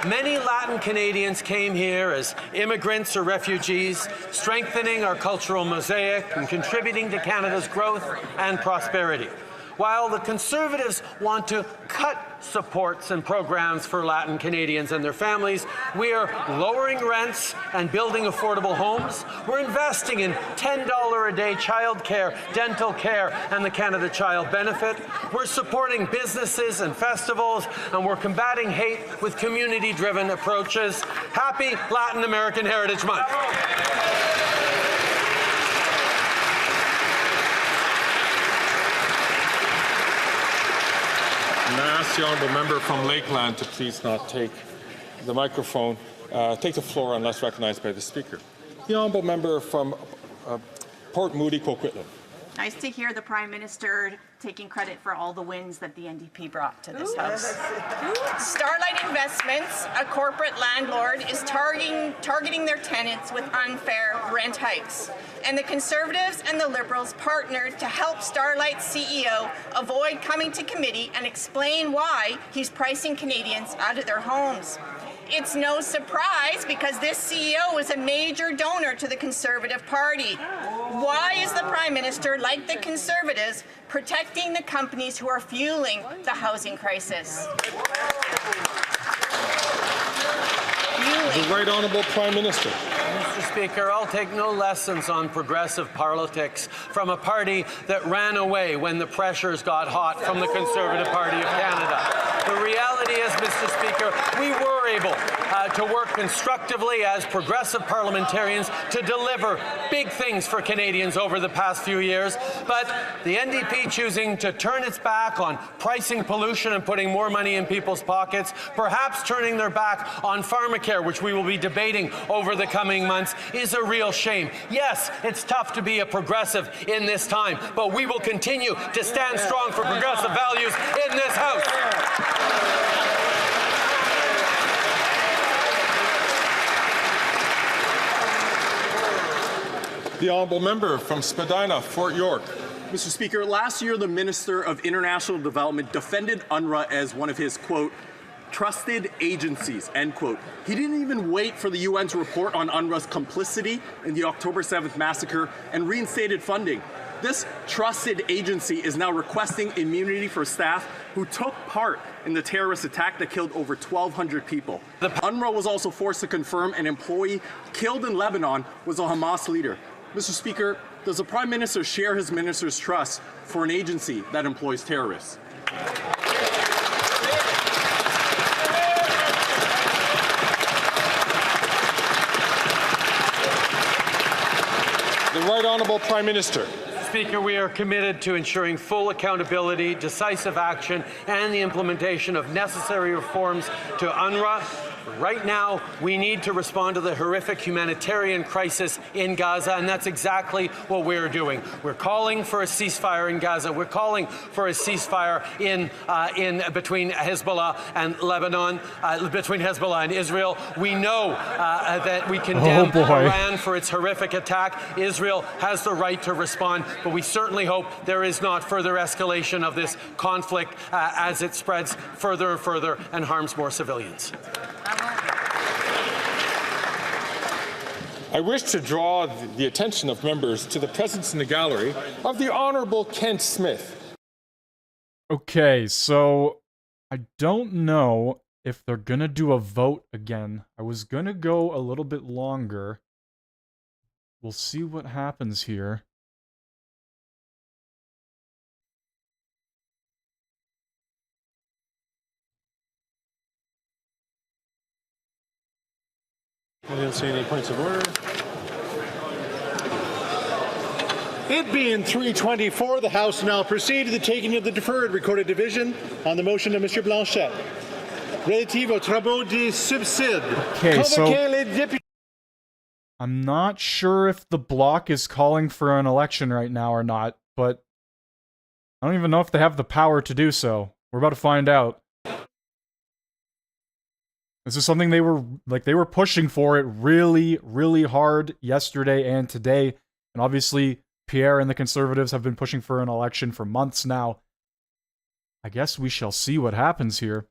Many Latin Canadians came here as immigrants or refugees, strengthening our cultural mosaic and contributing to Canada's growth and prosperity. While the Conservatives want to cut supports and programs for Latin Canadians and their families, we are lowering rents and building affordable homes. We're investing in $10 a day child care, dental care, and the Canada Child Benefit. We're supporting businesses and festivals, and we're combating hate with community-driven approaches. Happy Latin American Heritage Month. And I ask the honourable member from Lakeland to please not take the microphone, take the floor unless recognised by the Speaker. The honourable member from Port Moody, Coquitlam. Nice to hear the Prime Minister taking credit for all the wins that the NDP brought to this House. Starlight Investments, a corporate landlord, is targeting their tenants with unfair rent hikes. And the Conservatives and the Liberals partnered to help Starlight's CEO avoid coming to committee and explain why he's pricing Canadians out of their homes. It's no surprise because this CEO is a major donor to the Conservative Party. Why is the Prime Minister, like the Conservatives, protecting the companies who are fueling the housing crisis? The Right Honourable Prime Minister. Mr. Speaker, I'll take no lessons on progressive politics from a party that ran away when the pressures got hot from the Conservative Party of Canada. The reality is, Mr. Speaker, we were able to work constructively as progressive parliamentarians to deliver big things for Canadians over the past few years, but the NDP choosing to turn its back on pricing pollution and putting more money in people's pockets, perhaps turning their back on pharmacare, which we will be debating over the coming months, is a real shame. Yes, it's tough to be a progressive in this time, but we will continue to stand strong for progressive values in this House. The honourable member from Spadina, Fort York. Mr. Speaker, last year the Minister of International Development defended UNRWA as one of his, quote, trusted agencies, end quote. He didn't even wait for the UN's report on UNRWA's complicity in the October 7th massacre and reinstated funding. This trusted agency is now requesting immunity for staff who took part in the terrorist attack that killed over 1,200 people. The UNRWA was also forced to confirm an employee killed in Lebanon was a Hamas leader. Mr. Speaker, does the Prime Minister share his minister's trust for an agency that employs terrorists? The Right Honourable Prime Minister. Speaker, we are committed to ensuring full accountability, decisive action, and the implementation of necessary reforms to UNRWA. Right now, we need to respond to the horrific humanitarian crisis in Gaza, and that's exactly what we're doing. We're calling for a ceasefire in Gaza. We're calling for a ceasefire between Hezbollah and Lebanon, between Hezbollah and Israel. We know that we condemn Iran for its horrific attack. Israel has the right to respond, but we certainly hope there is not further escalation of this conflict as it spreads further and further and harms more civilians. I wish to draw the attention of members to the presence in the gallery of the Honourable Kent Smith. Okay, so I don't know if they're gonna do a vote again. I was gonna go a little bit longer. We'll see what happens here. I don't see any points of order. It being 3:24, the House will now proceed to the taking of the deferred recorded division on the motion of Mr. Blanchet. Relative aux travaux des subsides. Okay, so I'm not sure if the bloc is calling for an election right now or not, but I don't even know if they have the power to do so. We're about to find out. This is something they were pushing for it really, really hard yesterday and today. And obviously, Pierre and the Conservatives have been pushing for an election for months now. I guess we shall see what happens here.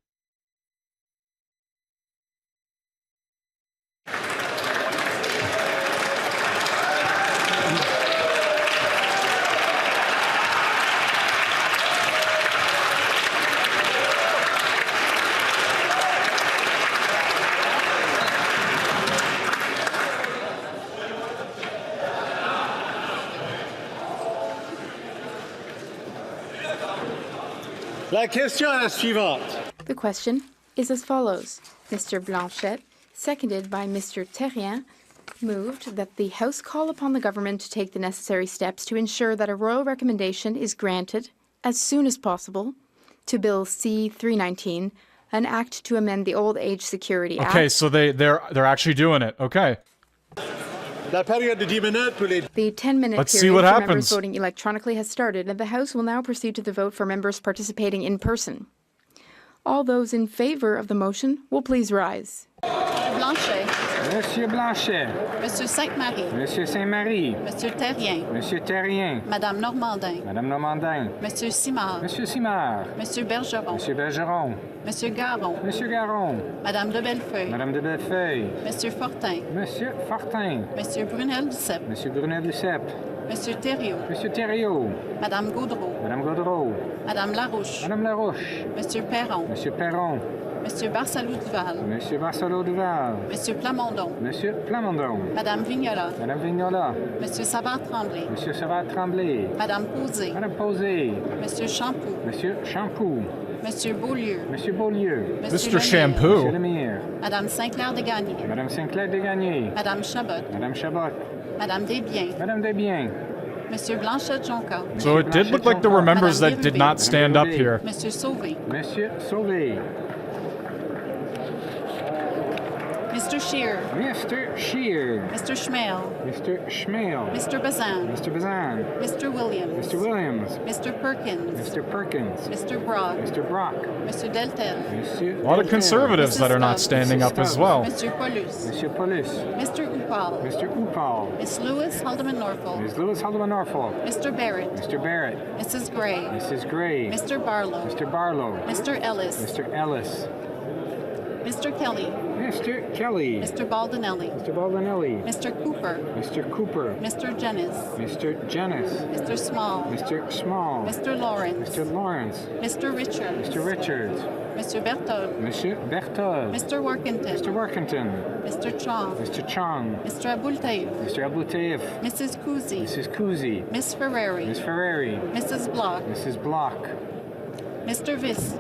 La question est la suivante. The question is as follows. Mr. Blanchet, seconded by Mr. Terrien, moved that the House call upon the government to take the necessary steps to ensure that a royal recommendation is granted as soon as possible to Bill C-319, an act to amend the Old Age Security Act. Okay, so they're actually doing it. Okay. The 10-minute Let's period see what for happens. members voting electronically has started, and the House will now proceed to the vote for members participating in person. All those in favor of the motion will please rise. Blanchet. Monsieur Blanchet. Monsieur Sainte-Marie. Monsieur Saint-Marie. Monsieur Terrien. Monsieur Terrien. Madame Normandin. Madame Normandin. Monsieur Simard. Monsieur Simard. Monsieur Bergeron. Monsieur Bergeron. Monsieur Garon. Monsieur Garon. Madame de Bellefeuille. Madame de Bellefeuille. Monsieur Fortin. Monsieur Fortin. Monsieur Brunel-Duceppe. Monsieur Brunel-Duceppe. Monsieur Thériault. Monsieur Thériault. Madame Gaudreau. Madame Gaudreau. Madame Larouche. Madame Larouche. Monsieur Perron. Monsieur Perron. Monsieur Barsalou-Duval. Monsieur Barsalou-Duval. Monsieur Plamondon. Monsieur Plamondon. Madame Vignola. Madame Vignola. Monsieur Savard-Tremblay. Monsieur Savard-Tremblay. Madame Posé. Madame Posé. Monsieur Champoux. Monsieur Champoux. Monsieur Beaulieu. Monsieur Beaulieu. Mr. Shampoo. Monsieur Lemire. Madame Sinclair-Desgagnés. Madame Sinclair-Desgagnés. Madame Chabot. Madame Chabot. Madame Desbiens. Madame Desbiens. Monsieur Blanchet-Jonca. So it did look like there were members that did not stand up here. Monsieur Sauvé. Monsieur Sauvé. Mr. Scheer. Mr. Scheer. Mr. Schmale. Mr. Schmale. Mr. Bazan. Mr. Bazan. Mr. Williams. Mr. Williams. Mr. Perkins. Mr. Perkins. Mr. Brock. Mr. Brock. Mr. Deltel. Monsieur A lot of Deltel. conservatives that are not Stubbs. standing up as well. Mr. Paulus. Monsieur Paulus. Mr. Upal. Mr. Upal. Miss Lewis Haldeman Norfolk. Ms. Lewis Haldeman Norfolk. Mr. Barrett. Mr. Barrett. Mrs. Gray. Mrs. Gray. Mr. Barlow. Mr. Barlow. Mr. Ellis. Mr. Ellis. Mr. Kelly. Mr. Kelly. Mr. Baldinelli. Mr. Baldinelli. Mr. Cooper. Mr. Cooper. Mr. Jennis. Mr. Jennis. Mr. Small. Mr. Small. Mr. Lawrence. Mr. Lawrence. Mr. Richards. Mr. Richards. Mr. Berthold. Monsieur Berthold. Mr. Workington. Mr. Workington. Mr. Chong. Mr. Chong. Mr. Abultaif. Mr. Abultaif. Mrs. Kuzi. Mrs. Kuzi. Miss Ferrari. Miss Ferrari. Mrs. Block. Mrs. Block. Mr. Viss.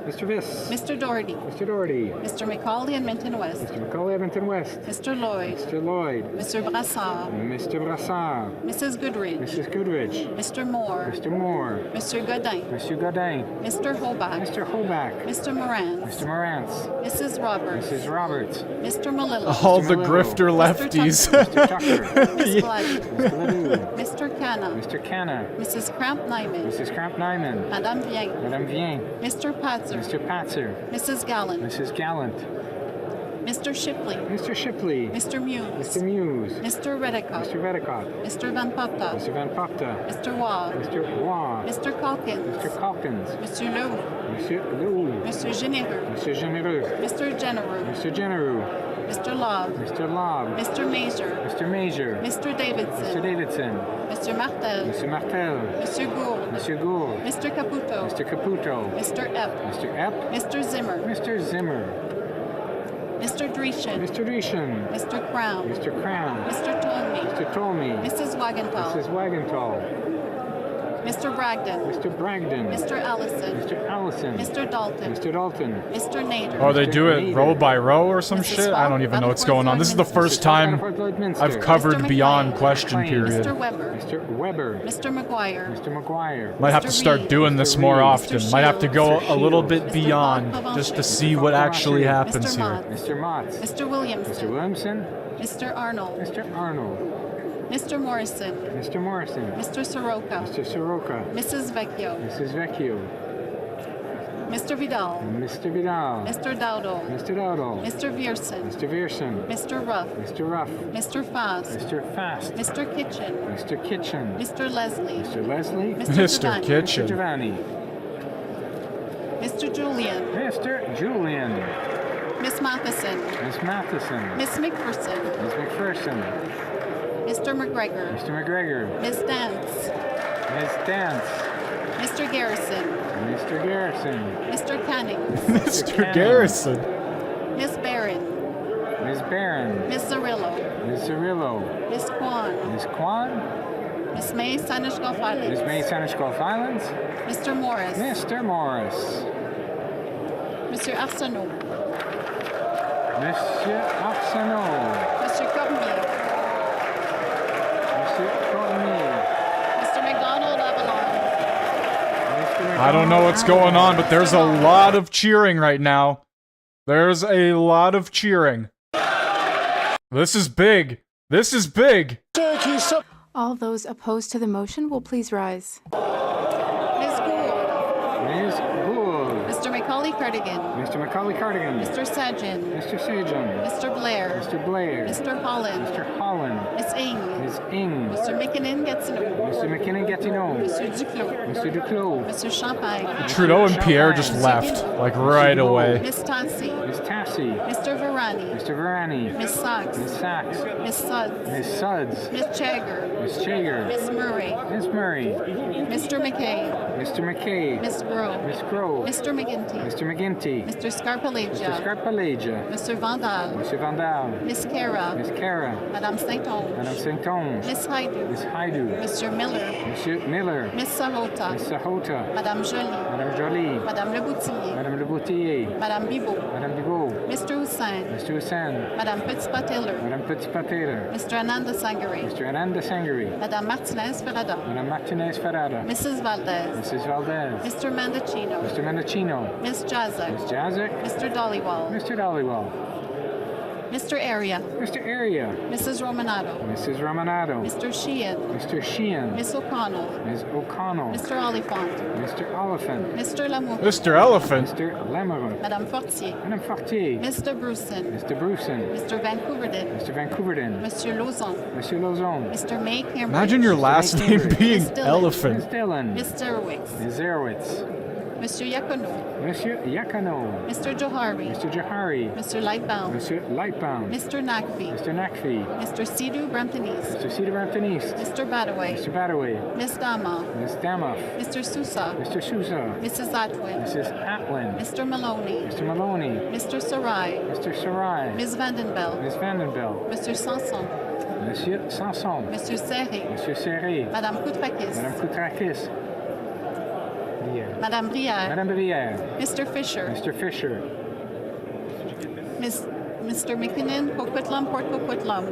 Mr. Viss. Mr. Doherty. Mr. Doherty. Mr. McCauley and Minton West. Mr. McCauley Edmonton West. Mr. Lloyd. Mr. Lloyd. Mr. Brassard. Mr. Brassard. Mrs. Goodrich. Mrs. Goodrich. Mr. Moore. Mr. Moore. Mr. Godin. Monsieur Godin. Mr. Hobach. Mr. Hoback. Mr. Morantz. Mr. Morantz. Mrs. Roberts. Mrs. Roberts. Mr. Malillo. All the grifter lefties. Mr. Tucker. Miss Blood. Mr. Ledoux. Mr. Canna. Mr. Canna. Mrs. Cramp Nyman. Mrs. Cramp Nyman. Madame Vien. Madame Vien. Mr. Patzer. Mr. Patzer. Mrs. Gallant. Mrs. Gallant. Mr. Shipley. Mr. Shipley. Mr. Muse. Mr. Muse. Mr. Redicott. Mr. Redicott. Mr. Van Popta. Mr. Van Popta. Mr. Waugh. Mr. Waugh. Mr. Calkins. Mr. Calkins. Mr. Leroux. Monsieur Leroux. Mr. Généreux. Monsieur Généreux. Mr. Genereux. Mr. Genereux. Mr. Lobb. Mr. Lobb. Mr. Major. Mr. Major. Mr. Davidson. Mr. Davidson. Mr. Martel. Mr. Martel. Mr. Gould. Monsieur Gould. Mr. Caputo. Mr. Caputo. Mr. Epp. Mr. Epp. Mr. Zimmer. Mr. Zimmer. Mr. Dreeshen. Mr. Dreeshen. Mr. Crown. Mr. Crown. Mr. Tolmie. Mr. Tolmie. Mrs. Wagenthal. Mrs. Wagenthal. Mr. Bragdon. Mr. Bragdon. Mr. Allison. Mr. Allison. Mr. Dalton. Mr. Dalton. Mr. Nader. Oh, they do it row by row or some Mrs. shit? I don't even know what's going on. This is the first time I've covered Mr. Beyond McLean. Question period. Mr. Weber. Mr. Weber. Mr. McGuire. Mr. McGuire. Might have to Mr. start Reed. doing this Mr. more Reed. often. Mr. Might have to go Shields. a little bit Mr. beyond Bob just to Pavansky. see what actually happens Mr. here. Mott. Mr. Motts. Mr. Williamson. Mr. Williamson. Mr. Arnold. Mr. Arnold. Mr. Morrison. Mr. Morrison. Mr. Soroka. Mr. Soroka. Mrs. Vecchio. Mrs. Vecchio. Mr. Vidal. Mr. Vidal. Mr. Dowdle. Mr. Dowdle. Mr. Vierson. Mr. Vierson. Mr. Ruff. Mr. Ruff. Mr. Fast. Mr. Fast. Mr. Kitchen. Mr. Kitchen. Mr. Leslie. Mr. Leslie. Mr. Giovanni. Mr. Kitchen. Giovanni. Mr. Julian. Mr. Julian. Miss Matheson. Miss Matheson. Miss McPherson. Miss McPherson. Mr. McGregor. Mr. McGregor. Miss Dance. Miss Dance. Mr. Garrison. Mr. Garrison. Mr. Canning. Mr. Garrison. Miss Barron. Miss Barron. Miss Cirillo. Miss Cirillo. Miss Kwan. Miss Kwan. Miss May Sanish Gulf Islands. Miss May Sanish Gulf Islands. Mr. Morris. Mr. Morris. Monsieur Arsenault. Monsieur Arsenault. Monsieur Cormier. Monsieur Cormier. Mr. McDonald Avalon. I don't know what's going on, but there's a lot of cheering right now. There's a lot of cheering. This is big. This is big. All those opposed to the motion will please rise. Ms. Gould. Ms. Gould. Mr. Macaulay Cardigan. Mr. Macaulay Cardigan. Mr. Sajin. Mr. Sajan. Mr. Blair. Mr. Blair. Mr. Holland. Mr. Holland. Miss Ing. Ms. Ing. Mr. McKinnon Gatineau. Mr. McKinnon Gatineau. Monsieur Duclos. Mr. Duclos. Monsieur Champagne. Trudeau and Pierre just left, like right away. Miss Tassi. Miss Tassi. Mr. Varani. Mr. Varani. Miss Sachs. Miss Sachs. Miss Suds. Miss Suds. Miss Chagger. Miss Chager. Miss Murray. Miss Murray. Mr. McKay. Mr. McKay. Miss Grove. Miss Grove. Mr. McGinty. Mr. McGinty. Mr. Scarpalagia. Mr. Scarpalagia. Mr. Vandal. Mr. Vandal. Miss Cara. Miss Cara. Madame Saint-Onge. Madame Saint-Onge. Miss Haidu. Miss Haidu. Mr. Miller. Monsieur Miller. Miss Sahota. Miss Sahota. Madame Jolie. Madame Jolie. Madame Leboutillier. Madame Leboutillier. Madame Bibot. Madame Bibot. Mr. Hussain. Mr. Hussain. Madame Petit-Pateller. Madame Petit-Pateller. Mr. Ananda Sangare. Mr. Ananda Sangari. Madame Martinez Ferrada. Madame Martinez Ferrada. Mrs. Valdez. Mrs. Valdez. Mr. Mandachino. Mr. Mendocino. Miss Jazek. Miss Jazek. Mr. Dollywall. Mr. Dollywall. Mr. Area. Mr. Area. Mrs. Romanado. Mrs. Romanado. Mr. Sheehan. Mr. Sheehan. Miss O'Connell. Ms. O'Connell. Mr. Oliphant. Mr. Oliphant. Mr. Lamoureux. Mr. Elephant. Mr. Lamoureux. Madame Fortier. Madame Fortier. Mr. Bruson. Mr. Bruson. Mr. Vancouverden. Mr. Vancouverden. Monsieur Lozon. Monsieur Lozon. Mr. May Cambridge. Imagine your last name being Miss Dillon. Elephant. Ms. Dillon. Mr. Zerowitz. Ms. Zerowitz. Monsieur Yacono. Monsieur Yakano. Mr. Johari. Mr. Johari. Mr. Lightbound. Mr. Lightbound. Mr. Nakvi. Mr. Nakfi. Mr. Sidhu Brampton East. Mr. Cedar Brampton East. Mr. Badaway. Mr. Badaway. Miss Dama. Ms. Damoff. Mr. Sousa. Mr. Sousa. Mrs. Atwin. Mrs. Atwin. Mr. Maloney. Mr. Maloney. Mr. Sarai. Mr. Sarai. Ms. Vandenbell. Ms. Vandenbell. Mr. Sanson. Monsieur Sanson. Mr. Serré. Monsieur Serré. Madame Koutrakis. Madame Koutrakis. Madame Brière. Madame Brière. Mr. Fisher. Mr. Fisher. Mr. McKinnon, Coquitlam, Port Coquitlam.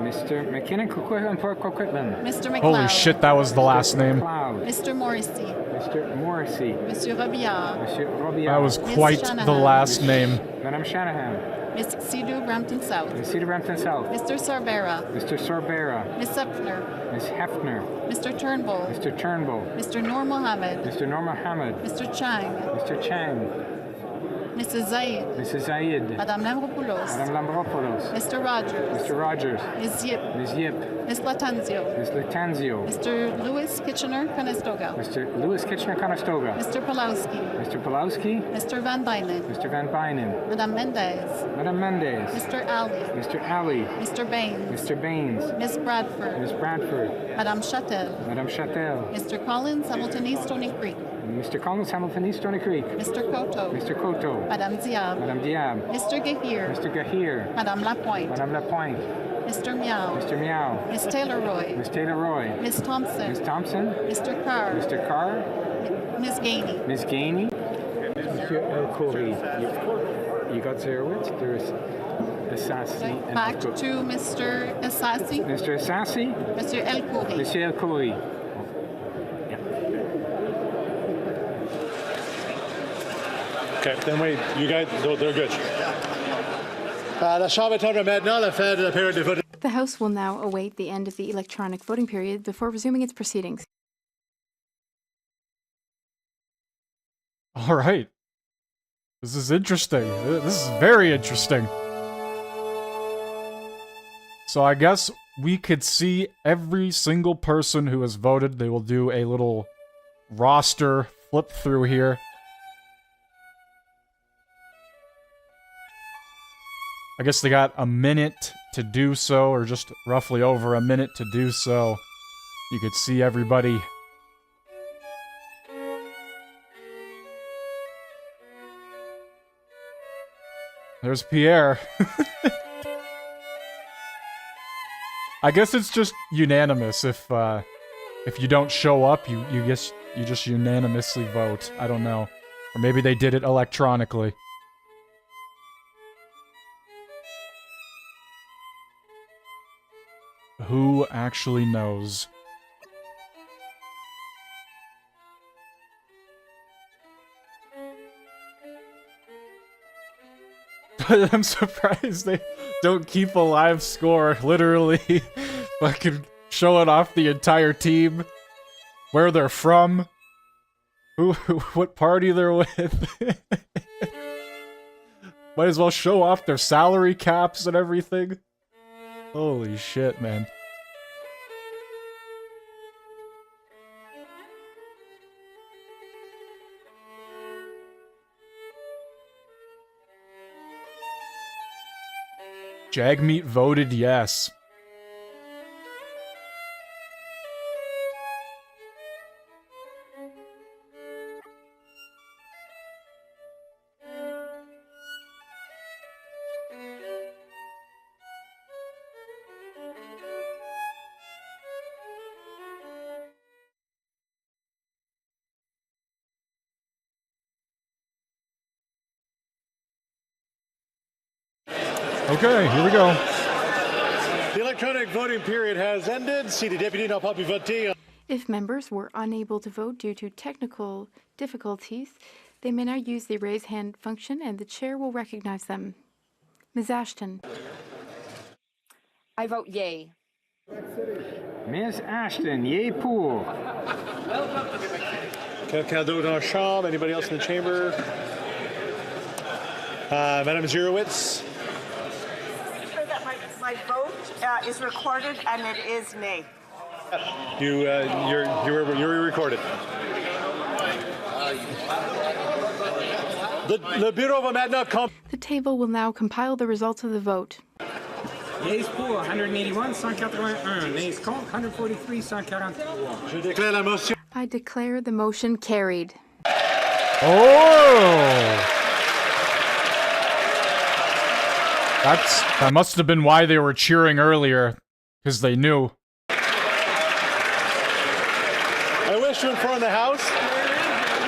Mr. McKinnon, Coquitlam, Port Coquitlam. Mr. McLeod. Holy shit, that was the last name. Mr. Morrissey. Mr. Morrissey. Monsieur Robillard. Monsieur Robillard. That was quite the last name. Madame Shanahan. Miss Cedar Brampton South. Miss Cedar Brampton South. Mr. Sorbera. Mr. Sorbera. Miss Sepfner. Miss Hefner. Mr. Turnbull. Mr. Turnbull. Mr. Noor Mohammed. Mr. Noor Mohammed. Mr. Chang. Mr. Chang. Mrs. Zaid. Mrs. Zaid. Madame Lambropoulos. Madame Lambropoulos. Mr. Rogers. Mr. Rogers. Ms. Yip. Ms. Yip. Miss Latanzio. Miss Latanzio. Mr. Louis Kitchener Conestoga. Mr. Louis Kitchener-Conestoga. Mr. Pulowski. Mr. Pulowski. Mr. Van Bynen. Mr. Van Bynen. Madame Mendez. Madame Mendez. Mr. Ali. Mr. Ali. Mr. Baines. Mr. Baines. Miss Bradford. Miss Bradford. Madame Châtel. Madame Châtel. Mr. Collins, Hamilton East, Stony Creek. Mr. Collins, Hamilton East, Stony Creek. Mr. Koto. Mr. Koto. Madame Diab. Madame Diab. Mr. Gahir. Mr. Gahir. Madame Lapointe. Madame Lapointe. Mr. Meow. Mr. Meow. Miss Taylor Roy. Miss Taylor Roy. Miss Thompson. Miss Thompson. Mr. Carr. Mr. Carr. Miss Gainey. Miss Gainey. Mr. El Khoury. You got Zerowitz. There's Assassi. Back to Mr. Assassi. Mr. Assassi. Mr. El Khoury. Monsieur El Khoury. Okay, then wait, you guys, they're good. La Chambre attendra maintenant la fin de la période de vote. The House will now await the end of the electronic voting period before resuming its proceedings. All right. This is interesting. This is very interesting. So I guess we could see every single person who has voted. They will do a little roster flip through here. I guess they got a minute to do so, or just roughly over a minute to do so. You could see everybody. There's Pierre. I guess it's just unanimous. If you don't show up, you just unanimously vote. I don't know. Or maybe they did it electronically. Who actually knows? But I'm surprised they don't keep a live score, literally. Fucking showing off the entire team. Where they're from. What party they're with. Might as well show off their salary caps and everything. Holy shit, man. Jagmeet voted yes. Okay, here we go. The electronic voting period has ended. Si les députés n'ont pas pu voter. If members were unable to vote due to technical difficulties, they may now use the raise hand function and the chair will recognize them. Ms. Ashton. I vote yay. Ms. Ashton, yay pour. Quelqu'un d'autre dans la chambre? Anybody else in the chamber? Madame Zurowitz? That my vote is recorded and it is nay. You're recorded. Le bureau va maintenant The table will now compile the results of the vote. Yeas pour 181, 181. Nays contre 143, 143. Je déclare la motion. I declare the motion carried. Oh! That must have been why they were cheering earlier, because they knew. I wish to inform the House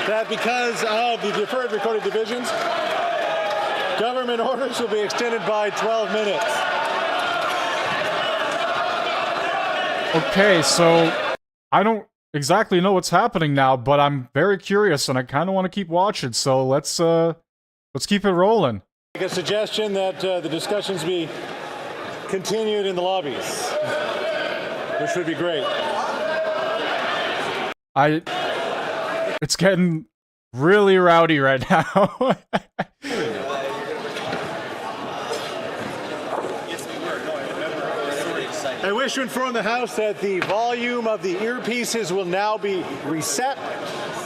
that because of the deferred recorded divisions, government orders will be extended by 12 minutes. Okay, so I don't exactly know what's happening now, but I'm very curious and I kind of want to keep watching. So let's keep it rolling. Make a suggestion that the discussions be continued in the lobbies, which would be great. It's getting really rowdy right now. I wish to inform the House that the volume of the earpieces will now be reset.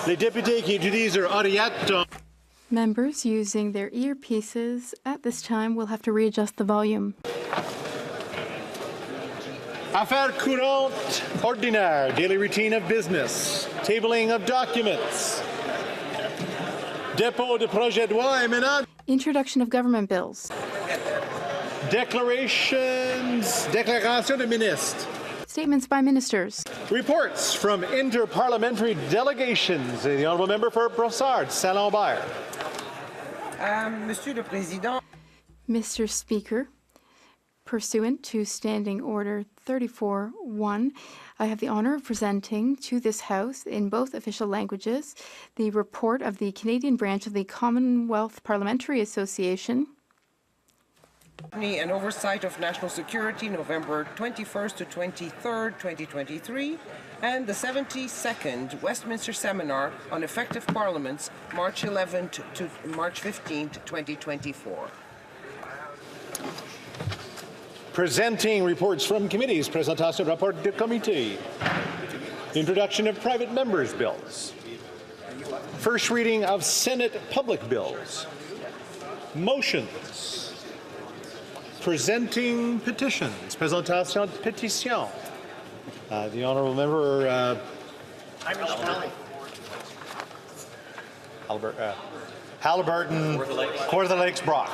Les députés qui utilisent leur oreillette. Members using their earpieces at this time will have to readjust the volume. Affaires courantes ordinaires, daily routine of business, tabling of documents, dépôt de projet de loi émanant. Introduction of government bills. Déclaration de ministres. Statements by ministers. Reports from interparliamentary delegations. The Honourable Member for Brossard, Saint-Lambert. Monsieur le Président. Mr. Speaker, pursuant to Standing Order 34.1, I have the honor of presenting to this House, in both official languages, the report of the Canadian branch of the Commonwealth Parliamentary Association. And Oversight of National Security, November 21st to 23rd, 2023, and the 72nd Westminster Seminar on Effective Parliaments, March 11th to March 15th, 2024. Presenting reports from committees, présentation de rapport de comité. Introduction of private members' bills. First reading of Senate public bills. Motions. Presenting petitions. Présentation de pétition. The Honourable Member Halliburton, Coeur de Lakes, Brock.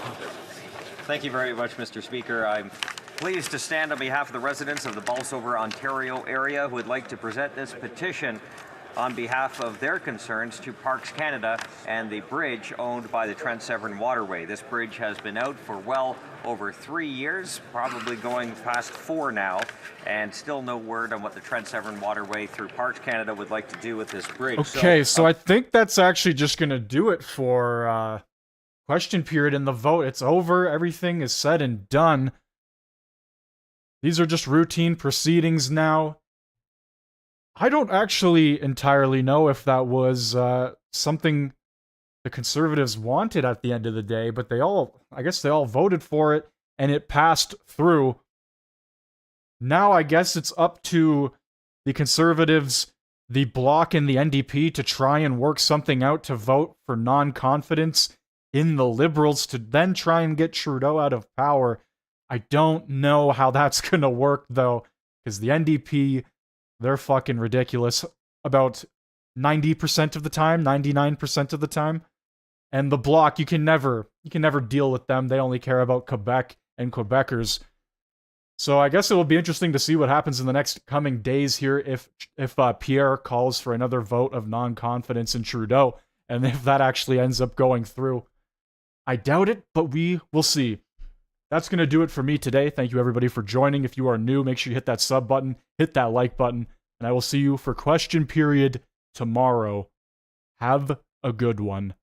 Thank you very much, Mr. Speaker. I'm pleased to stand on behalf of the residents of the Bolsover, Ontario area who would like to present this petition on behalf of their concerns to Parks Canada and the bridge owned by the Trent Severn Waterway. This bridge has been out for well over 3 years, probably going past 4 now, and still no word on what the Trent Severn Waterway through Parks Canada would like to do with this bridge. Okay, so I think that's actually just going to do it for question period in the vote. It's over. Everything is said and done. These are just routine proceedings now. I don't actually entirely know if that was something the Conservatives wanted at the end of the day, but I guess they all voted for it, and it passed through. Now I guess it's up to the Conservatives, the Bloc, and the NDP to try and work something out to vote for non-confidence in the Liberals to then try and get Trudeau out of power. I don't know how that's going to work, though, because the NDP, they're fucking ridiculous about 90% of the time, 99% of the time. And the Bloc, you can never deal with them. They only care about Quebec and Quebecers. So I guess it will be interesting to see what happens in the next coming days here if Pierre calls for another vote of non-confidence in Trudeau, and if that actually ends up going through. I doubt it, but we will see. That's going to do it for me today. Thank you everybody for joining. If you are new, make sure you hit that sub button, hit that like button, and I will see you for question period tomorrow. Have a good one.